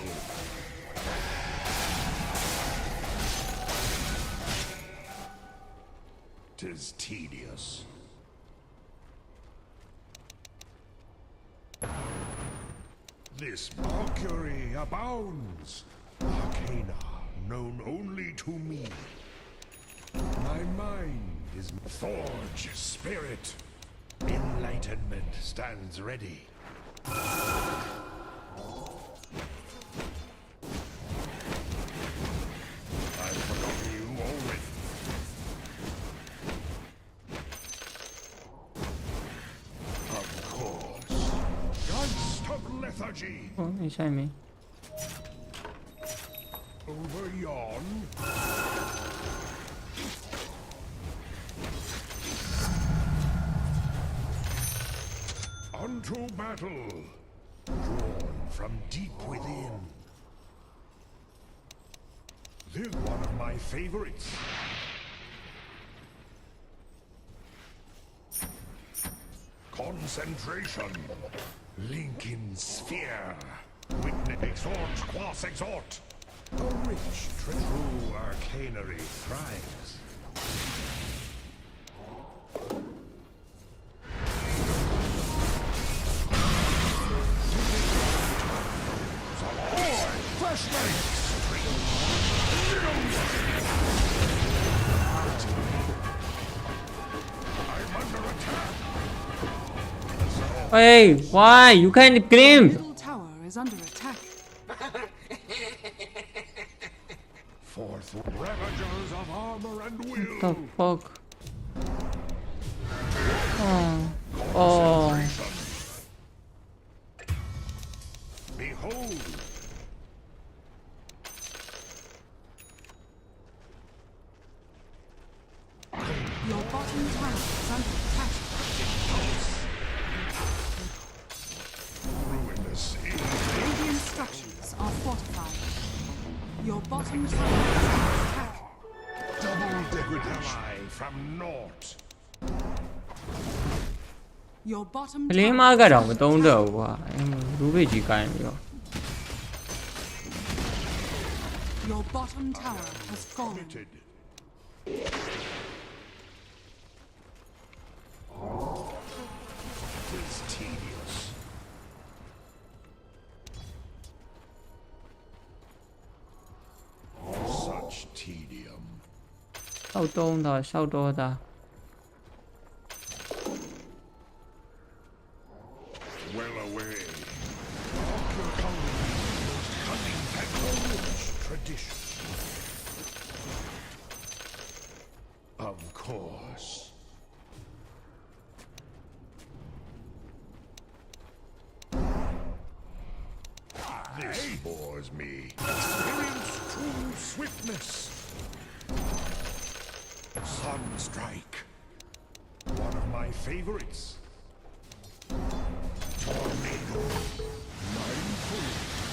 'Tis tedious. This Mercury abounds. Arcana known only to me. My mind is forge spirit. Enlightenment stands ready. I've forgotten you already. Of course. Geist of lethargy. Oh, you show me. Over yon. Unto battle, drawn from deep within. They're one of my favorites. Concentration, Lincoln Sphere. Witness exhort, quas exhort. A rich, true arcanery thrives. Hey, why? You can't claim. Middle tower is under attack. Fourth ravagers of armor and will. What the fuck? Oh. Behold. Your bottom tower is under attack. Ruinous. Radiant structures are fortified. Your bottom tower is under attack. Double degradation from naught. Your bottom ကလေးမကတော့မတုံးတော့ဘူးကွာလူပိတ်ကြီးကိုင်းပြီးတော့ Your bottom tower has fallen. It's tedious. Such tedium. ရှောက်တုံးတာရှောက်တော့တာ Well away. tradition. Of course. This bores me. Experience true swiftness. Sunstrike. One of my favorites. Tornado. Mindful.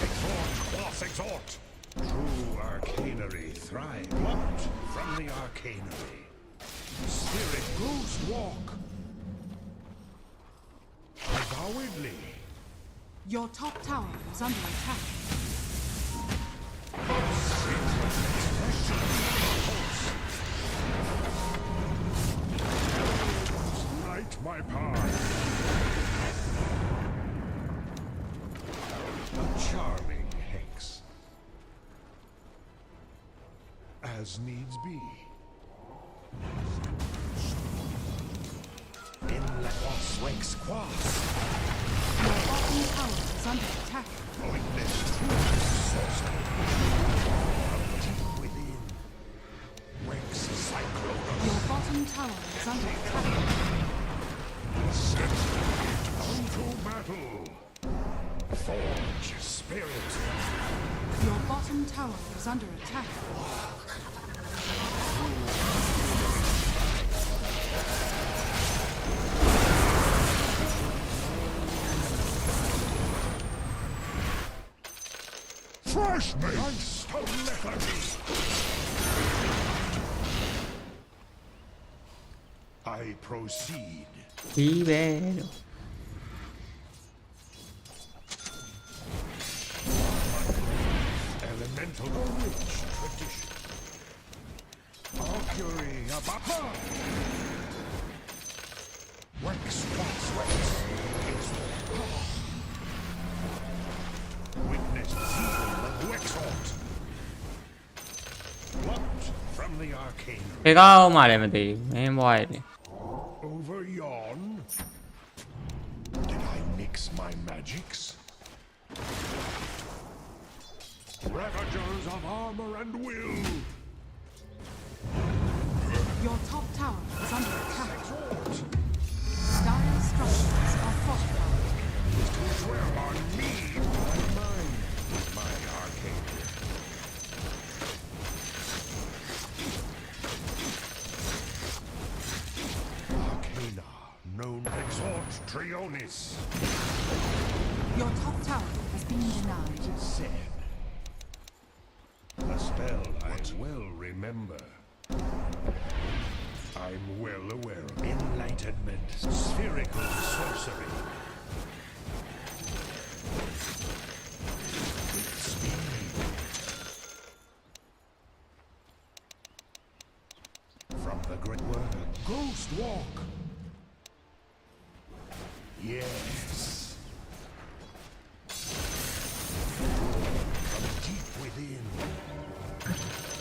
Exhort, cross exhort. True arcanery thrive. Plucked from the arcanery. Spirit ghost walk. Avowedly. Your top tower is under attack. Light my path. A charming hex. As needs be. In la Rex Quas. Your bottom tower is under attack. Witness true sorcery. From deep within. Rex Cyclone. Your bottom tower is under attack. Set unto battle. Forge spirit. Your bottom tower is under attack. Fresh ice to lethargy. I proceed. Libero. Elemental rich tradition. Mercury ababa. Wax wax wax. Witness zeal of Wexort. Plucked from the arcane. ဒီကောင်မှလည်းမသိဘူးမင်းဘွားရဲ့ Over yon. Did I mix my magics? Ravagers of armor and will. Your top tower is under attack. Dire structures are fortified. To dwell on me, my mind, my arcane. Arcana, known exhort Trionis. Your top tower has been denied. Said. A spell I well remember. I'm well aware of enlightenment, spherical sorcery. With speed. From the great word, ghost walk. Yes. From deep within.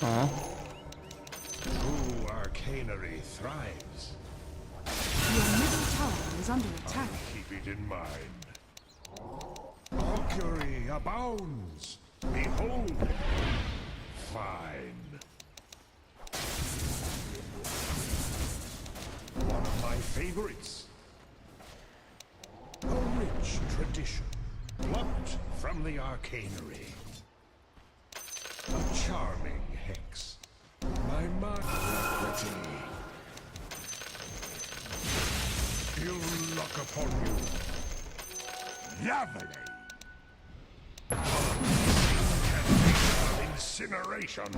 ဟော True arcanery thrives. Your middle tower is under attack. Keep it in mind. Mercury abounds. Behold. Fine. One of my favorites. A rich tradition. Plucked from the arcanery. A charming hex. My pretty. Ill luck upon you. Lovely. Incineration.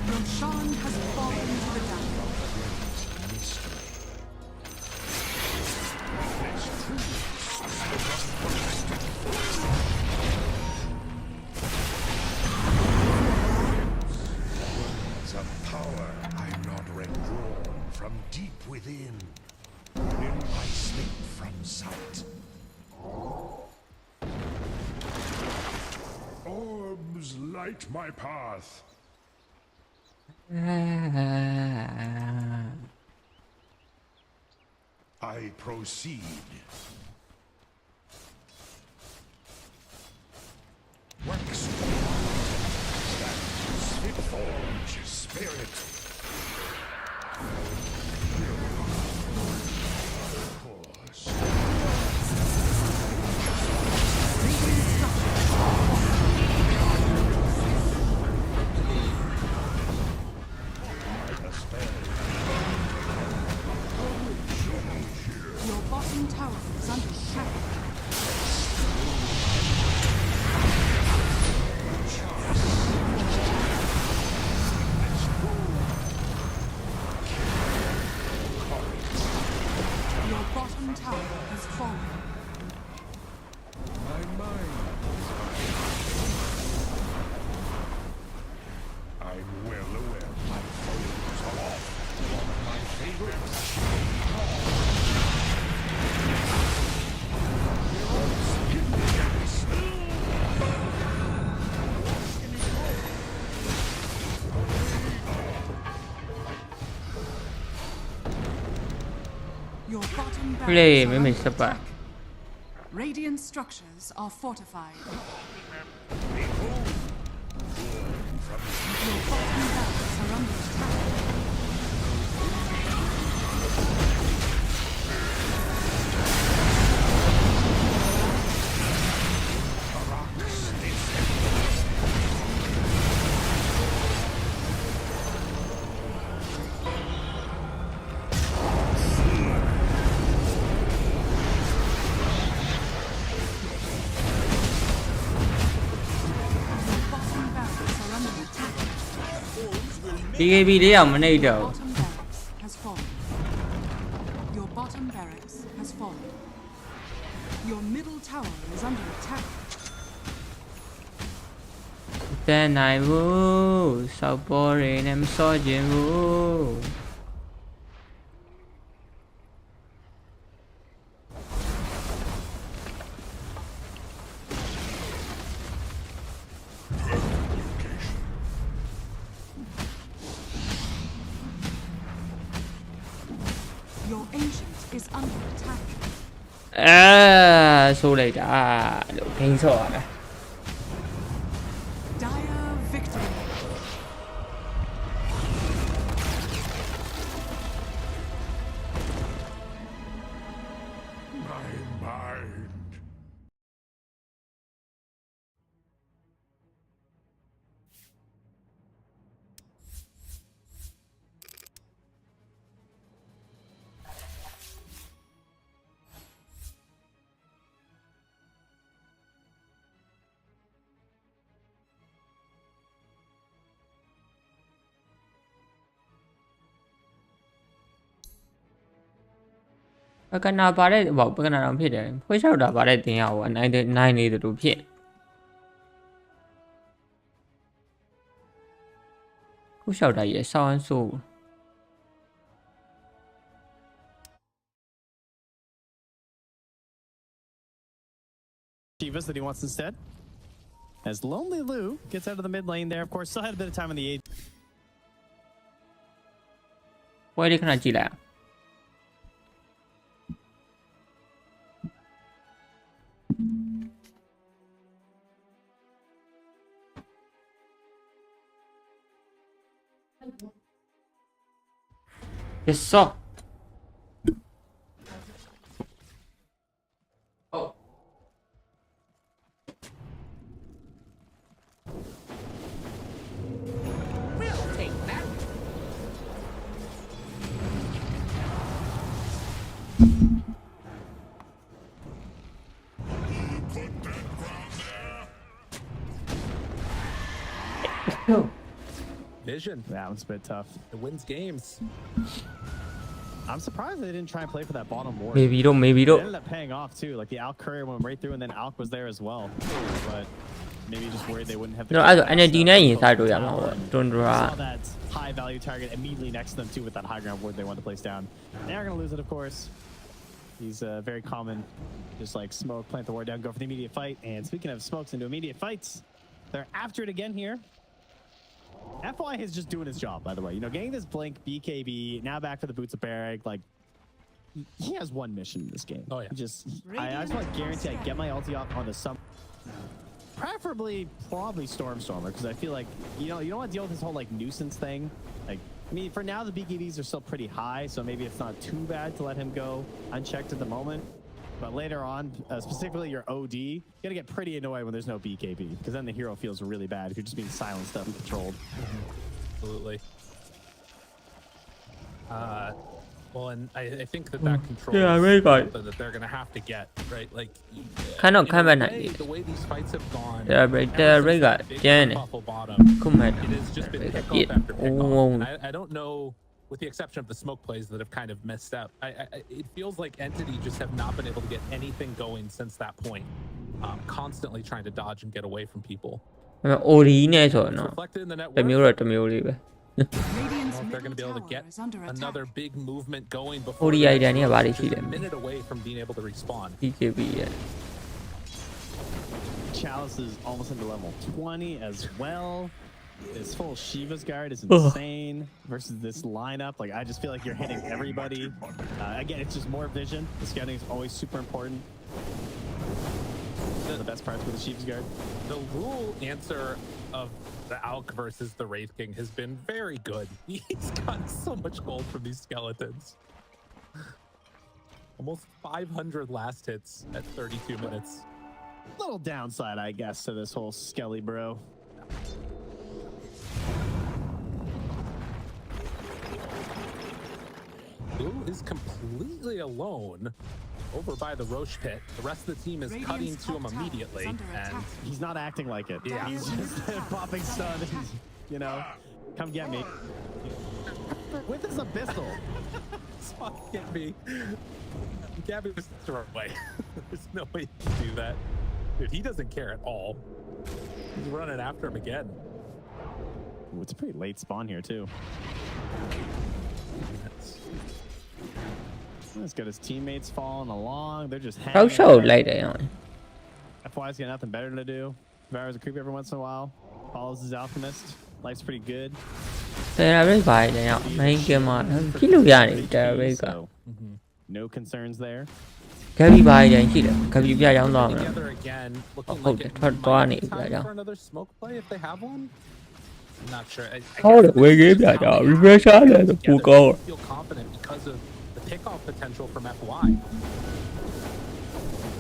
Roshan has fallen to the downfall. Words of power I'm not withdrawn from deep within. In I slip from sight. Orbs light my path. I proceed. Play, barracks are maybe under step back. attack. Radiant structures are fortified. Your bottom barracks are under attack. BKB လေးအောင်မနှိပ်တော့ Bottom barracks has fallen. Your bottom barracks has fallen. Your middle tower is under attack. တဲ့နိုင်ဘူးစောက်ပေါ်ရင်းနဲ့မစောခြင်းဘူး Your ancient is under attack. ဆိုလိုက်တာလို့ဂိမ်းဆော့ရမယ် Dire victory. My mind. ။ပကနာပါတဲ့ပေါ့ပကနာတော့ဖြစ်တယ်။ဖွေးလျှောက်တာပါတဲ့တင်ရအောင်နိုင်နေတယ်လို့ဖြစ်။ခုလျှောက်တာရဲ့ဆောင်းဆိုး Chivas that he wants instead. As Lonely Lou gets out of the mid lane there, of course, still had a bit of time on the age. ပွဲလေးခဏကြည့်လိုက် Yes, sir. Oh. We'll take that. Vision. That one's a bit tough. It wins games. I'm surprised they didn't try and play for that bottom ward. Maybe don't. It ended up paying off too. Like the Alk courier went right through, and then Alk was there as well. But maybe just worried they wouldn't have. The saw that high value target immediately next to them too with that high ground ward they wanted to place down. They are going to lose it, of course. He's very common. Just like smoke, plant the ward down, go for the immediate fight. And speaking of smokes into immediate fights, they're after it again here. FY is just doing his job, by the way. You know, getting this blink, BKB, now back for the boots of Barrack. Like, he has one mission in this game. Oh, yeah. I just want to guarantee I get my ulti off on the sum. Preferably, probably Stormstormer, because I feel like, you don't want to deal with this whole, like, nuisance thing. Like, I mean, for now, the BKBs are still pretty high, so maybe it's not too bad to let him go unchecked at the moment. But later on, specifically your OD, you're going to get pretty annoyed when there's no BKB, because then the hero feels really bad if you're just being silenced up and controlled. Absolutely. Well, and I think that control is something that they're going to have to get, right? Like, the way these fights have gone, big buffle bottom, it has just been pick off after pick off. And I don't know, with the exception of the smoke plays that have kind of messed up, it feels like Entity just have not been able to get anything going since that point. Constantly trying to dodge and get away from people. It's reflected in the net worth. If they're going to be able to get another big movement going before they're just a minute away from being able to respawn. Chalice is almost into level 20 as well. This full Shiva's guard is insane versus this lineup. Like, I just feel like you're hitting everybody. Again, it's just more vision. The scouting is always super important. The best parts with the Shiva's guard. The rule answer of the Alk versus the Wraith King has been very good. He's gotten so much gold from these skeletons. Almost 500 last hits at 32 minutes. Little downside, I guess, to this whole Skelly bro. Blue is completely alone over by the Roche pit. The rest of the team is cutting to him immediately, and he's not acting like it. Yeah, he's just popping stun. You know, come get me. With his abyssal. Get me. Gabby was the right way. There's no way to do that. Dude, he doesn't care at all. He's running after him again. Ooh, it's a pretty late spawn here, too. He's got his teammates following along. They're just hanging. So late on. FY's got nothing better to do. Devours a creep every once in a while. Follows his alchemist. Life's pretty good. No concerns there. Together again, looking like it might be time for another smoke play if they have one. I'm not sure. I feel confident because of the pickoff potential from FY.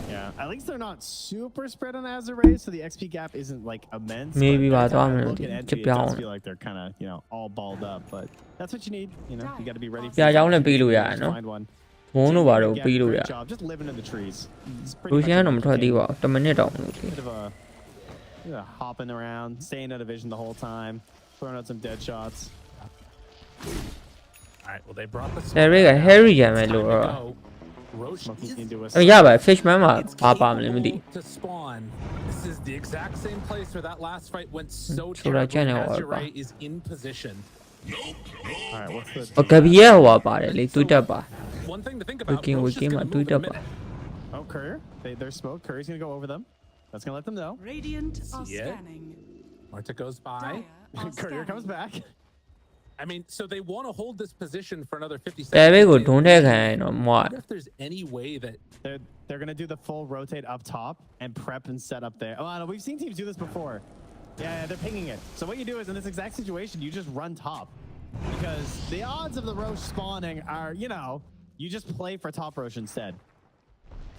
Yeah, at least they're not super spread on Azure, so the XP gap isn't like immense. Maybe it does feel like they're kind of, you know, all balled up, but that's what you need. You know, you got to be ready. Find one. Great job, just living in the trees. Bit of a hopping around, staying out of vision the whole time, throwing out some dead shots. All right, well they brought the Fishman to spawn. This is the exact same place where that last fight went so terribly. Azure is in position. All right, what's the one thing to think about. Oh, Courier. They're smoked. Courier's gonna go over them. That's gonna let them know. Radiant are scanning. Marta goes by. Courier comes back. I mean, so they want to hold this position for another 50 seconds. What if there's any way that they're gonna do the full rotate up top and prep and set up there? Oh, no, we've seen teams do this before. Yeah, they're pinging it. So what you do is in this exact situation, you just run top. Because the odds of the Roche spawning are, you know, you just play for top Roche instead.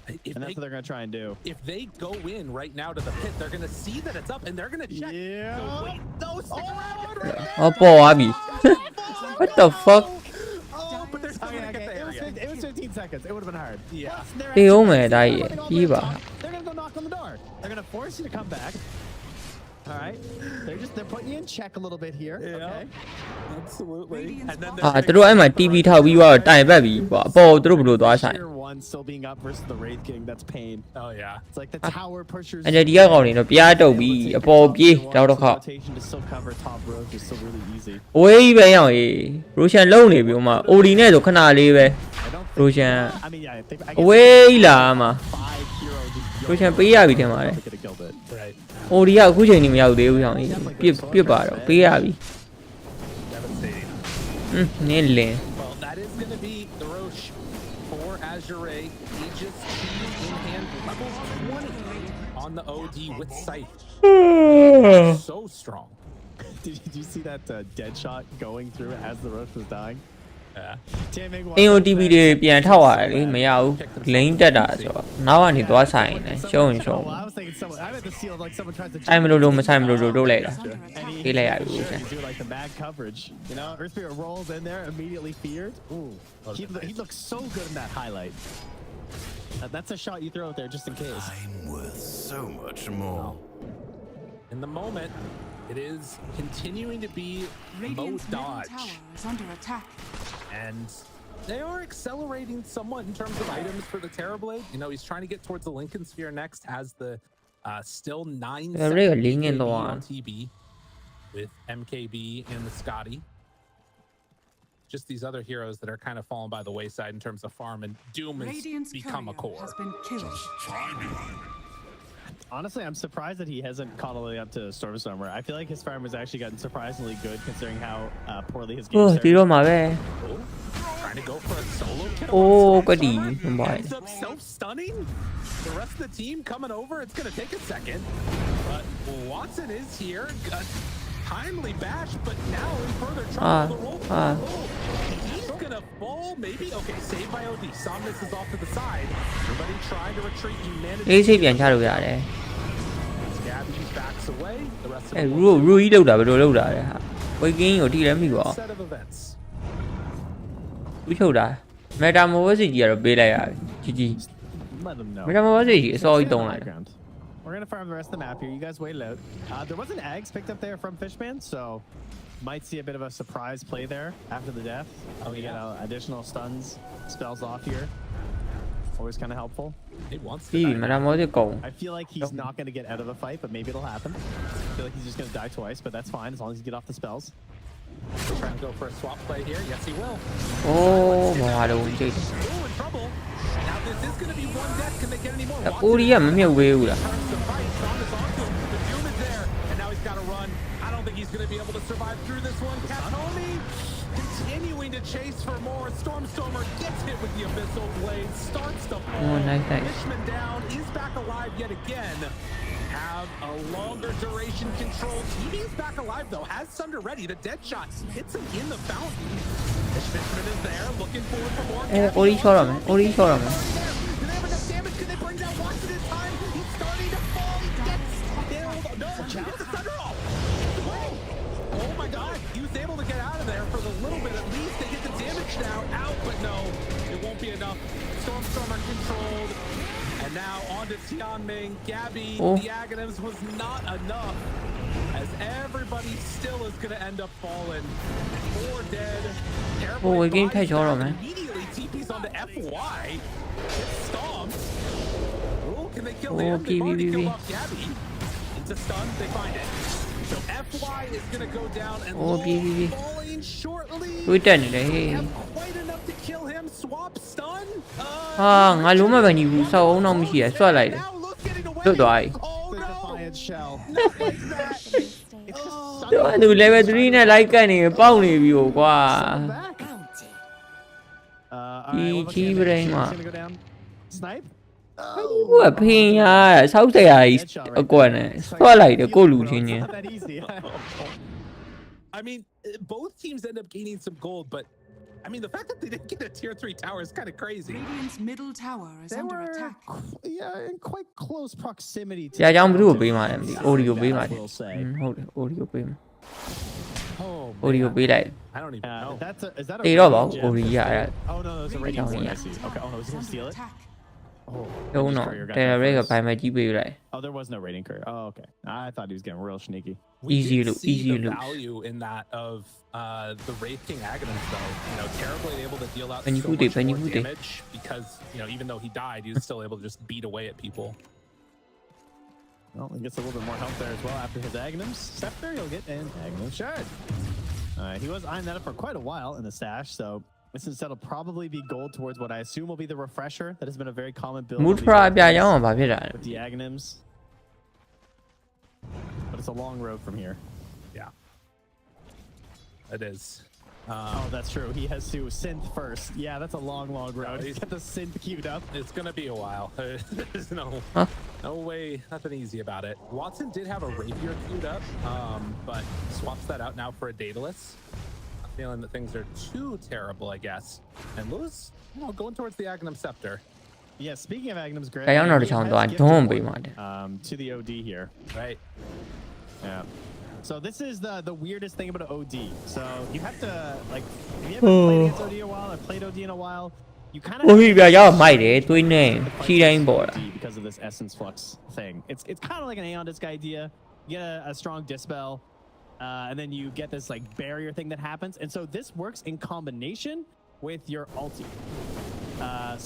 And that's what they're going to try and do. If they go in right now to the pit, they're going to see that it's up and they're going to check. Yeah. So wait, no, stick around. What the fuck? Oh, but they're still going to get the area. It was 15 seconds. It would have been hard. Yeah. They're going to go knock on the door. They're going to force you to come back. All right, they're putting you in check a little bit here. Yeah, okay. Absolutely. And then Tier 1 still being up versus the Wraith King. That's pain. Oh yeah. It's like the tower pushers. Rotation to still cover top rows is still really easy. I mean, yeah, I think Right. အိုဒီကအခုချိန်နေမရောက်သေးဘူးဆောင်ကြီးပြစ်ပါတော့ပေးရပြီနင်းလင်း Well, that is going to be the Roche for Azure Aegis in hand level 20 on the OD with Scythe. So strong. Did you see that dead shot going through as the Roche was dying? Yeah. AOTP တွေပြန်ထောက်ရတယ်လေမရဘူး lane တက်တာဆိုတော့နောက်ကနေသွားဆိုင်နေရှုံးရင်ရှုံးအဲ့မလို့လို့မဆိုင်မလို့လို့လုပ်လိုက်တာပေးလိုက်ရပြီ like the bad coverage, you know. Earth Spirit rolls in there, immediately feared. Ooh, he looks so good in that highlight. That's a shot you throw out there just in case. I'm worth so much more. In the moment, it is continuing to be mode dodge. Under attack. And they are accelerating somewhat in terms of items for the Terrorblade. You know, he's trying to get towards the Lincoln Sphere next, has the still 9 seconds on TB with MKB and the Scotty. Just these other heroes that are kind of falling by the wayside in terms of farm, and Doom has become a core. Has been killed. Honestly, I'm surprised that he hasn't caught all the way up to Stormstormer. I feel like his farm has actually gotten surprisingly good considering how poorly his game started. Trying to go for a solo kill. Oh, good D. Ends up self-stunning. The rest of the team coming over. It's going to take a second. But Watson is here. Timely bash, but now in further trouble. He's going to fall, maybe? Okay, saved by OD. Somnus is off to the side. Everybody trying to retreat. He managed to... Gabby backs away. The rest of the set of events. Metamorphosis ကြီးကတော့ပေးလိုက်ရတယ်ជីជី Let them know. Metamorphosis ကြီးအစောကြီးတုံးလိုက်တယ် We're gonna farm the rest of the map here. You guys wait out. There was an eggs picked up there from Fishman, so might see a bit of a surprise play there after the death. We get additional stuns, spells off here. Always kind of helpful. I feel like he's not going to get out of the fight, but maybe it'll happen. I feel like he's just going to die twice, but that's fine as long as he get off the spells. Trying to go for a swap play here. Yes, he will. Oh, wow, in trouble. Now this is going to be one death. Can they get any more? The Doom is there, and now he's got to run. I don't think he's going to be able to survive through this one. Katomi continuing to chase for more. Stormstormer gets hit with the Abyssal Blade, starts to fall. Oh, nice. Fishman down, is back alive yet again. Have a longer duration control. TV is back alive though, has Sunder ready. The dead shot hits him in the fountain. Fishman is there, looking forward for more. Do they have enough damage? Can they bring down Watson in time? He's starting to fall. He gets killed. No, he gets the Sunder off. Oh my god, he was able to get out of there for the little bit at least. They get the damage now out, but no, it won't be enough. Stormstormer controlled. And now on to Tianming. Gabby, the Aghanims was not enough. As everybody still is going to end up falling. 4 dead. we're getting tight, man. Immediately TP's onto FY. Gets stomped. Oh, can they kill him? They've already killed off Gabby. Into stun, they find it. So FY is going to go down and falling shortly. We're done. Quite enough to kill him. Swap stun. ငါလုံးမပဲညီဘူးစောက်အောင်တော့မရှိရဆွတ်လိုက်တယ်လွတ်သွားပြီ Defiant shell. သူ level 3 နဲ့ like ကန်နေပေါက်နေပြီဟိုကွာ Gonna go down. Snipe. ဟိုဖင်ရဆောက်စရာကြီးအကွက်နဲ့ဆွတ်လိုက်တယ်ကိုလူချင်းချင်း Not that easy. I mean, both teams end up gaining some gold, but I mean, the fact that they didn't get a tier 3 tower is kind of crazy. Radiant's middle tower is under attack. Yeah, in quite close proximity to ကြာကြောင်ဘယ်သူ့ကိုပေးမှလဲမသိ audio ပေးမှတယ်ဟုတ်တယ် audio ပေးမှာ audio ပေးလိုက် I don't even know. Is that a တေတော့ပါ audio ရအဲ့ Oh no, it's a radiant one. I see. Okay. Oh no, he's gonna steal it. Oh, တော့နော်တယ်ရက်ကဘိုင်မကြီးပေးလိုက် Oh, there was no raiding courier. Oh, okay. I thought he was getting real sneaky. easy loot The value in that of the Wraith King Aghanims though, you know, terribly able to deal out so much more damage because, you know, even though he died, he was still able to just beat away at people. Well, he gets a little bit more help there as well after his Aghanims Scepter. He'll get an Aghanim Shard. He was eyeing that up for quite a while in the stash, so this instead will probably be gold towards what I assume will be the Refresher. That has been a very common build. Mood for ပြရအောင်ဘာဖြစ်တာလဲ with the Aghanims. But it's a long road from here. Yeah. It is. Oh, that's true. He has to synth first. Yeah, that's a long road. He's got the synth queued up. It's going to be a while. There's no way, nothing easy about it. Watson did have a Rapier queued up, but swaps that out now for a Daedalus. I'm feeling that things are too terrible, I guess. And Lewis, you know, going towards the Aghanim Scepter. Yeah, speaking of Aghanims, Grant, အဲ့တော့ချောင်းတော့ဒုံးပေးမှာတယ် to the OD here. Right. Yeah. So this is the weirdest thing about OD. So you have to like if you haven't played against OD in a while or played OD in a while, you kind of ဟိုပြရအောင်မိုက်တယ်တွေးနေဖြီးတိုင်းပေါ်တာ because of this essence flux thing. It's kind of like an Aeon Disc idea. You get a strong dispel, and then you get this like barrier thing that happens. And so this works in combination with your ulti.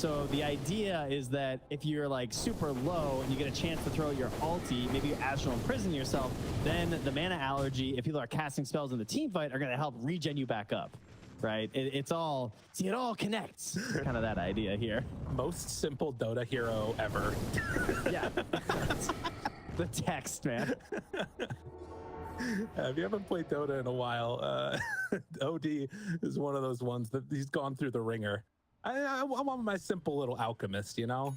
So the idea is that if you're like super low and you get a chance to throw your ulti, maybe you astral imprison yourself, then the mana allergy, if people are casting spells in the team fight, are going to help regen you back up. Right? It's all, see, it all connects. Kind of that idea here. Most simple Dota hero ever. Yeah. The text, man. If you haven't played Dota in a while, OD is one of those ones that he's gone through the ringer. I'm on my simple little alchemist, you know?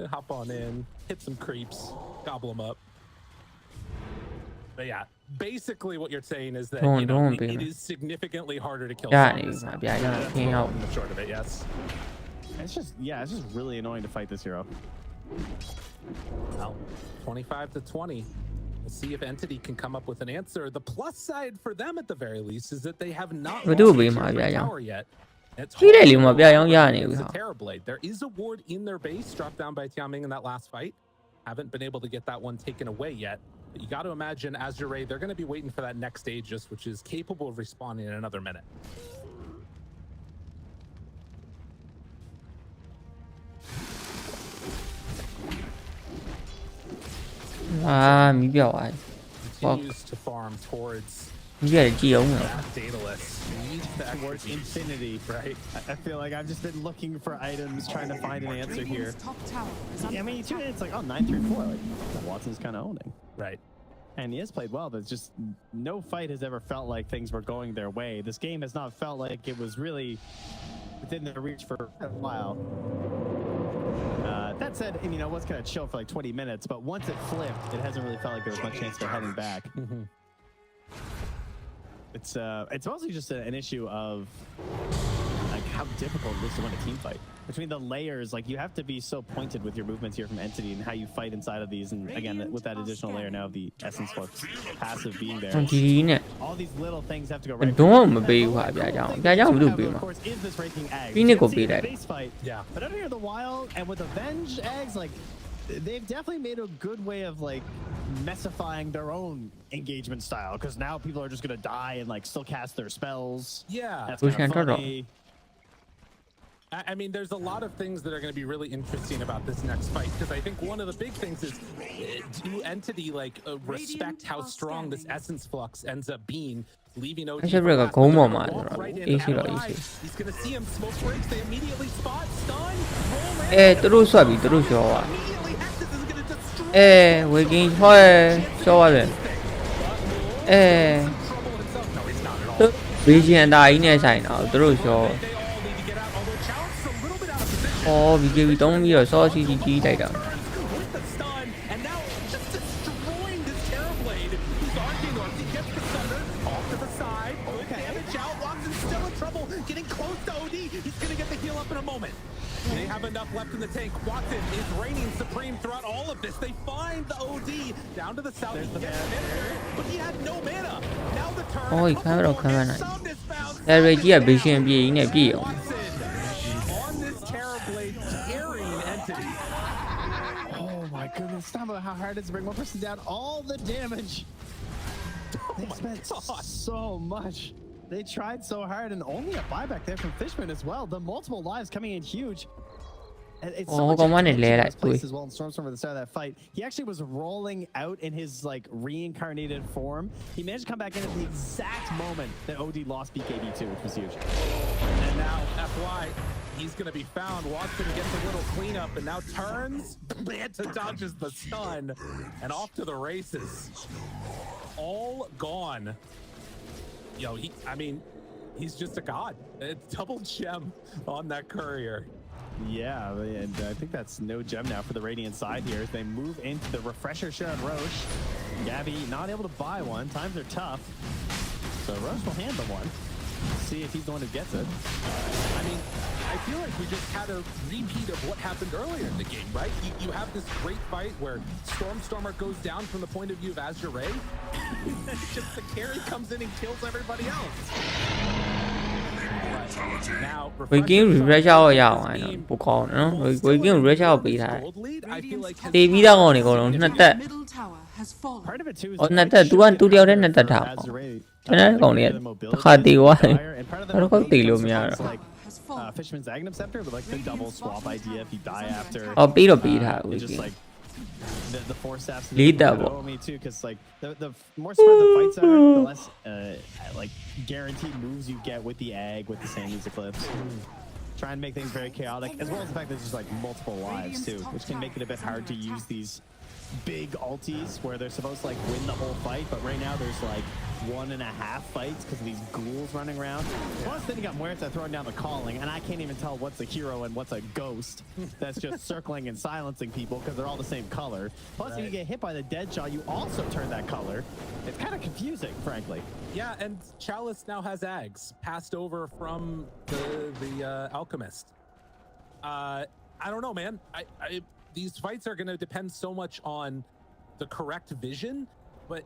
Hop on in, hit some creeps, gobble them up. But yeah, basically what you're saying is that it is significantly harder to kill. The short of it, yes. It's just really annoying to fight this hero. Well, 25-20. Let's see if Entity can come up with an answer. The plus side for them, at the very least, is that they have not lost the tower yet. It's a Terrorblade. There is a ward in their base dropped down by Tiaming in that last fight. Haven't been able to get that one taken away yet. But you got to imagine Azure, they're going to be waiting for that next Aegis, which is capable of respawning in another minute. Continues to farm towards Daedalus. Towards infinity, right? I feel like I've just been looking for items, trying to find an answer here. I mean, it's like, oh, 9-3-4. Like, Watson's kind of owning. Right. And he has played well, but it's just no fight has ever felt like things were going their way. This game has not felt like it was really within their reach for a while. That said, and, it was kind of chill for like 20 minutes, but once it flipped, it hasn't really felt like there was much chance for heading back. It's mostly just an issue of like how difficult it is to win a team fight. Between the layers, like you have to be so pointed with your movements here from Entity and how you fight inside of these, and again with that additional layer now of the Essence Flux passive being there. All these little things have to go right. Of course, is this raking eggs? Base fight. Yeah. But under here the Wild and with Avenge eggs, like they've definitely made a good way of like messifying their own engagement style, because now people are just gonna die and like still cast their spells. Yeah. That's kind of funny. I mean, there's a lot of things that are going to be really interesting about this next fight, because I think one of the big things is do Entity respect how strong this Essence Flux ends up being, leaving OG. He's going to see him smoke breaks. They immediately spot stun. Immediately BKB 3ပြီးတော့ sauce ကြီးကြီးလိုက်တာ They have enough left in the tank. Watson is reigning supreme throughout all of this. They find the OD down to the south. But he had no mana. Now the turn. Oh, he can't rock him. That Reggie a vision being a deal. On this Terrorblade carrying Entity. Oh my goodness. Talk about how hard it is to bring one person down. All the damage. They spent so much. They tried so hard, and only a buyback there from Fishman as well. The multiple lives coming in huge. And it's so much place as well in Stormstorm at the start of that fight. He actually was rolling out in his like reincarnated form. He managed to come back in at the exact moment that OD lost BKB2, which was huge. And now FY, he's going to be found. Watson gets a little cleanup and now turns. Manta dodges the stun and off to the races. All gone. Yo, he's just a god. It's double gem on that courier. Yeah, and I think that's no gem now for the Radiant side here as they move into the refresher share on Roche. Gabby not able to buy one. Times are tough. So Roche will hand the one. See if he's the one who gets it. I mean, I feel like we just had a repeat of what happened earlier in the game, right? You have this great fight where Stormstormer goes down from the point of view of Azure. It's just the carry comes in and kills everybody else. Now, 我已經 refresh 咗ရ不講နော်我已經 refresh 咗俾佢地ပြီး得我哋個龍နှစ်သက်我နှစ်သက်သူတယောက်တည်းနှစ်သက်ထားကျွန်တော်ကောင်လေးတစ်ခါတည်သွားတယ်တော့တည်လို့မရတော့ Fishman's Aghanim Scepter, but like the double swap idea if you die after. Oh, beat her. Just like the four staffs. Lead that one. Me too, because like the more spread the fights are, the less like guaranteed moves you get with the egg, with the Sandy's Eclipse. Try and make things very chaotic, as well as the fact that there's just like multiple lives too, which can make it a bit hard to use these big ultis where they're supposed to like win the whole fight, but right now there's like 1.5 fights because of these ghouls running around. Plus then you got Muerta throwing down the calling, and I can't even tell what's a hero and what's a ghost that's just circling and silencing people because they're all the same color. Plus if you get hit by the dead shot, you also turn that color. It's kind of confusing, frankly. Yeah, and Chalice now has Ags passed over from the Alchemist. I don't know, man. These fights are going to depend so much on the correct vision, but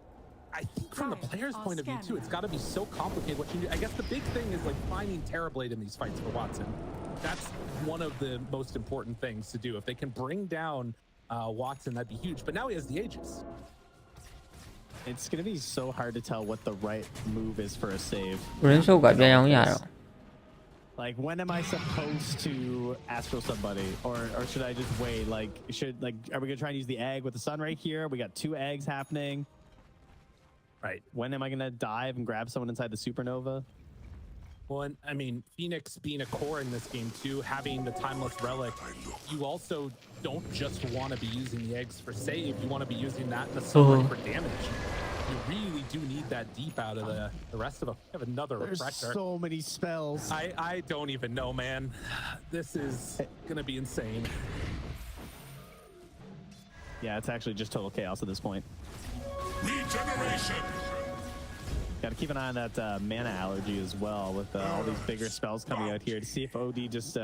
I think from the player's point of view too, it's got to be so complicated what you do. I guess the big thing is like finding Terrorblade in these fights for Watson. That's one of the most important things to do. If they can bring down Watson, that'd be huge. But now he has the Aegis. It's going to be so hard to tell what the right move is for a save. Like, when am I supposed to astral somebody, or should I just wait? Like, are we gonna try and use the egg with the sun right here? We got 2 eggs happening. Right. When am I gonna dive and grab someone inside the supernova? Well, and I mean, Phoenix being a core in this game too, having the timeless relic, you also don't just want to be using the eggs for save. You want to be using that in the sun for damage. You really do need that deep out of the rest of them. We have another refresher. There's so many spells. I don't even know, man. This is gonna be insane. Yeah, it's actually just total chaos at this point. Regeneration. Got to keep an eye on that mana allergy as well, with all these bigger spells coming out here to see if OD just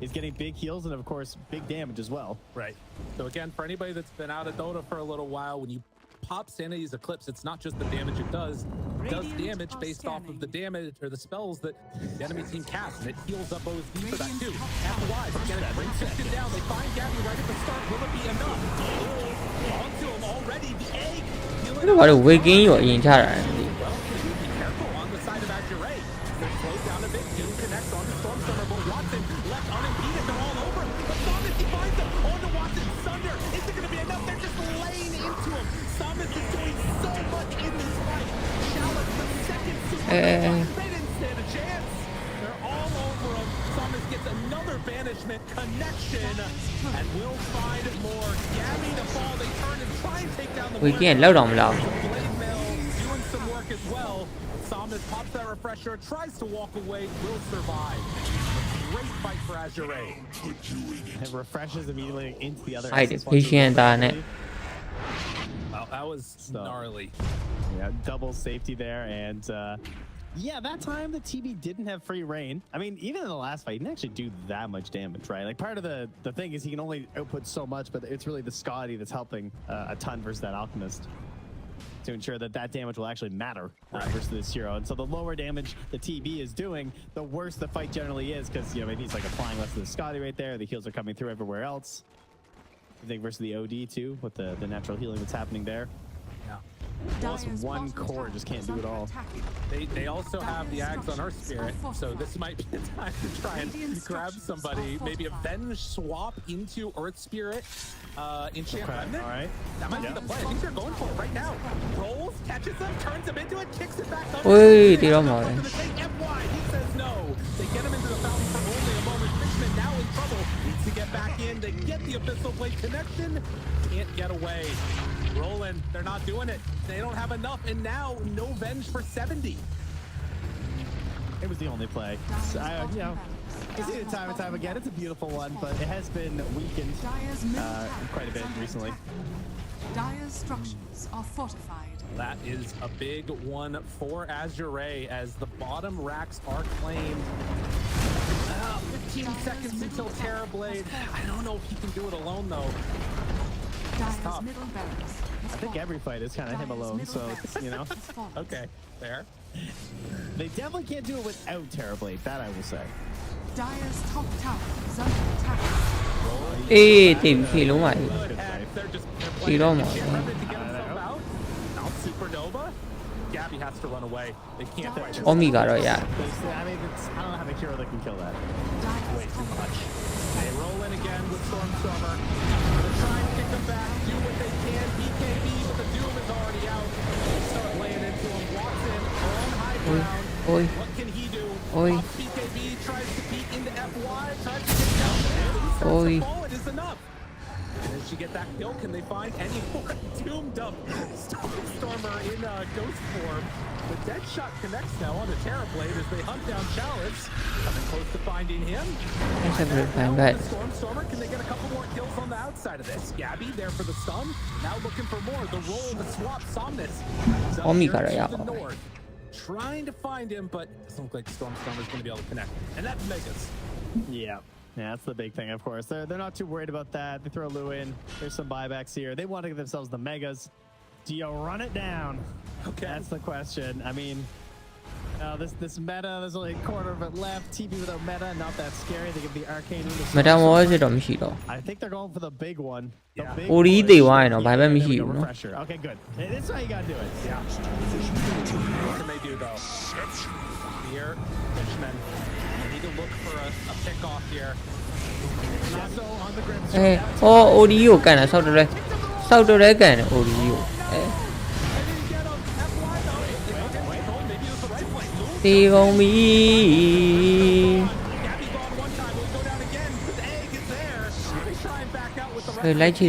is getting big heals and of course big damage as well. Right. So again, for anybody that's been out of Dota for a little while, when you pop Sanity's Eclipse, it's not just the damage it does. It does damage based off of the damage or the spells that the enemy team casts, and it heals up OSD for that too. FY, again, it brings Fiction down. They find Gabby right at the start. Will it be enough? Oh, onto him already. The egg. What a wigging you're in charge. Be careful on the side of Azure. They're slowed down a bit. Doom connects on the Stormstormer, but Watson left unimpeded. They're all over. But Thomas finds them onto Watson's Thunder. Is it going to be enough? They're just laying into him. Thomas is doing so much in this fight. Chalice, the second super. They didn't stand a chance. They're all over him. Thomas gets another banishment connection and will find more. Gabby to fall. They turn and try and take down the We can't load on loud. doing some work as well. Thomas pops that refresher, tries to walk away, will survive. Great fight for Azure. It refreshes immediately into the other. I patient on it. Wow, that was gnarly. Yeah, double safety there, and yeah, that time the TB didn't have free reign. I mean, even in the last fight, he didn't actually do that much damage, right? Like, part of the thing is he can only output so much, but it's really the Scotty that's helping a ton versus that Alchemist to ensure that that damage will actually matter versus this hero. And so the lower damage the TB is doing, the worse the fight generally is, because, you know, maybe he's like applying less of the Scotty right there. The heals are coming through everywhere else. I think versus the OD too, with the natural healing that's happening there. Yeah. Plus one core just can't do it all. They also have the Ags on Earth Spirit, so this might be the time to try and grab somebody. Maybe a Venge swap into Earth Spirit, Enchant Remnant. All right. That might be the play. I think they're going for it right now. Rolls, catches them, turns them into it, kicks it back up. Oi, tiro male. FY, he says no. They get him into the fountain for only a moment. Fishman now in trouble. Needs to get back in. They get the Abyssal Blade connection. Can't get away. Rolling, they're not doing it. They don't have enough, and now no Venge for 70. It was the only play. You know, you see it time and time again. It's a beautiful one, but it has been weakened quite a bit recently. Dire's structures are fortified. That is a big one for Azure as the bottom racks are claimed. 15 seconds until Terrorblade. I don't know if he can do it alone, though. Dire's middle barracks. I think every fight is kind of him alone, so, you know. Okay, fair. They definitely can't do it without Terrorblade, that I will say. Dire's top tower is under attack. Ê, tìm phi đúng rồi. Phi đó mà. Supernova. Gabby has to run away. They can't fight. Omega rồi yeah. I mean, I don't have a hero that can kill that. Way too much. They roll in again with Stormstormer. They'll try and kick them back, do what they can. BKB, but the Doom is already out. They start laying into him. Watson on high ground. Oi. What can he do? Oi. BKB tries to peek into FY, tries to get down there. He starts to fall. It is enough. And it's actually get that kill. Can they find any more doomed up Stormer in ghost form? The dead shot connects now on the Terrorblade as they hunt down Chalice. Coming close to finding him. Stormer, can they get a couple more kills on the outside of this? Gabby there for the stun. Now looking for more. The roll, the swap, Somnus. The north. Trying to find him, but it doesn't look like Stormer's going to be able to connect. And that's Megas. Yeah. Yeah, that's the big thing, of course. They're not too worried about that. They throw Lou in. There's some buybacks here. They want to give themselves the Megas. Do you run it down? Okay. That's the question. I mean, this meta, there's only a quarter of it left. TP without meta, not that scary. They give the arcane meta. I think they're going for the big one. The big refresher. Okay, good. That's how you gotta do it. Yeah. What can they do though? Here, Fishman. They need to look for a pick off here. Also on the grim. ODU ကန်တာဆောက်တယ်ဆောက်တယ်ကန်တယ် ODU တီကုန်ပြီလိုက်ချီ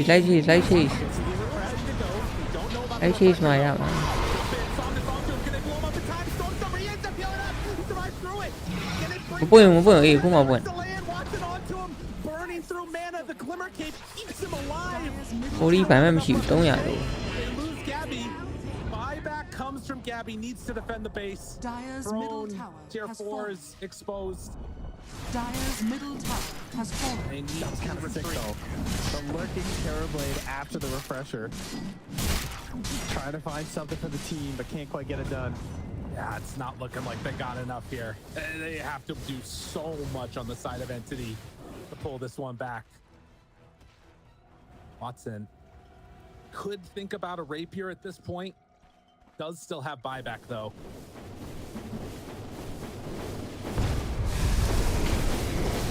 မှာရမှာမပွင့်အေးခုမှပွင့်OD ဘာမှမရှိဘူး300လို့ comes from Gabby, needs to defend the base. Dire's middle tower tier has 4 fallen. is exposed. Dire's middle tower has fallen. They need to retreat. The lurking Terrorblade after the refresher. Trying to find something for the team, but can't quite get it done. Yeah, it's not looking like they got enough here. They have to do so much on the side of Entity to pull this one back. Watson could think about a rapier at this point. Does still have buyback though.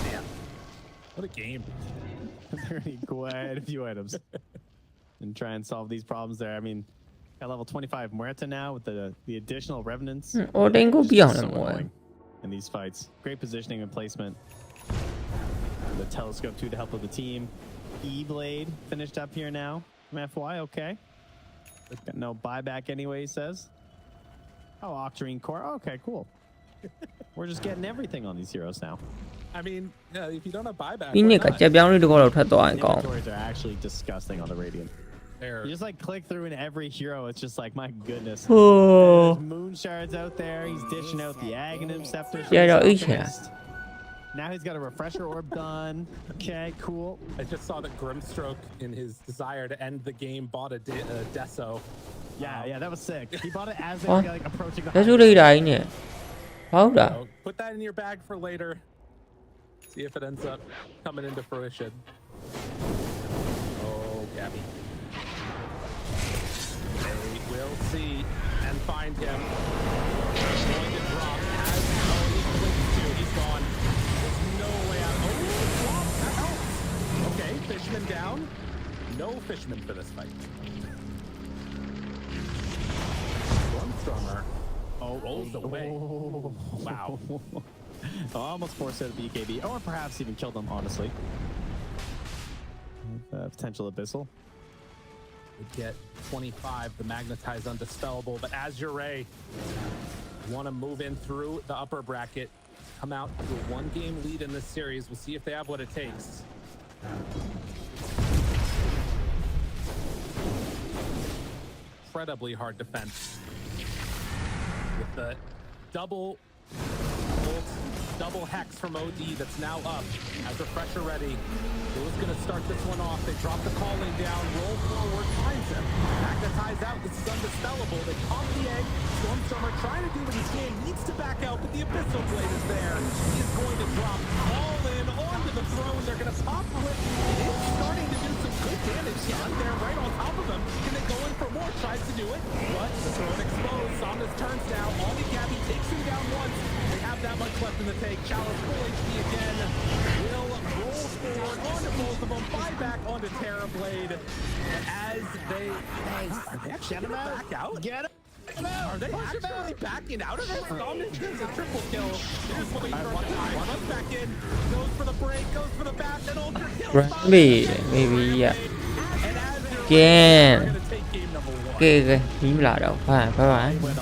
Man, what a game. They're gonna need quite a few items and try and solve these problems there. I mean, at level 25 Muerta now with the additional revenants. In these fights. Great positioning and placement. And the telescope too to help with the team. E-Blade finished up here now. FY, okay. Got no buyback anyway, he says. Oh, Octarine Core. Okay, cool. We're just getting everything on these heroes now. I mean, yeah, if you don't have buyback, inventories are actually disgusting on the Radiant. You just like click through in every hero, it's just like, my goodness. There's Moon Shards out there, he's dishing out the Aghanim Scepters. Now he's got a refresher orb done. Okay, cool. I just saw that Grimstroke, in his desire to end the game, bought a Deso. Yeah, that was sick. He bought it as they were like approaching the high. So put that in your bag for later. See if it ends up coming into fruition. Oh, Gabby. They will see and find him. They're going to drop. He's gone. Okay, Fishman down. No Fishman for this fight. Stormstormer rolls away. Wow. Almost forced out of BKB, or perhaps even killed them, honestly. Potential Abyssal. Would get 25, the Magnetize Undispellable, but Azure want to move in through the upper bracket, come out to a 1-game lead in this series. We'll see if they have what it takes. Incredibly hard defense. With the double hex from OD that's now up as refresher ready. Lou's gonna start this one off. They drop the calling down, roll forward, finds him. Magnetize out, this is undispellable. They pop the egg. Stormstormer trying to do what he can, needs to back out, but the Abyssal Blade is there. He is going to drop all in onto the throne. They're gonna pop quick. It is starting to do some good damage. Yeah, they're right on top of him. Can they go in for more? Tries to do it, but the throne exposed. Somnus turns down. Only Gabby takes him down once. They have that much left in the take. Chalice full HP again. Will roll forward onto both of them. Buyback onto Terrorblade. As they actually back out. Get him. Are they actually backing out of it? Somnus gets a triple kill. Here's what he runs back in. Goes for the break. Goes for the back. And ultra kill. Maybe, yeah. Again. Okay, okay. Mím là đâu. Bye bye.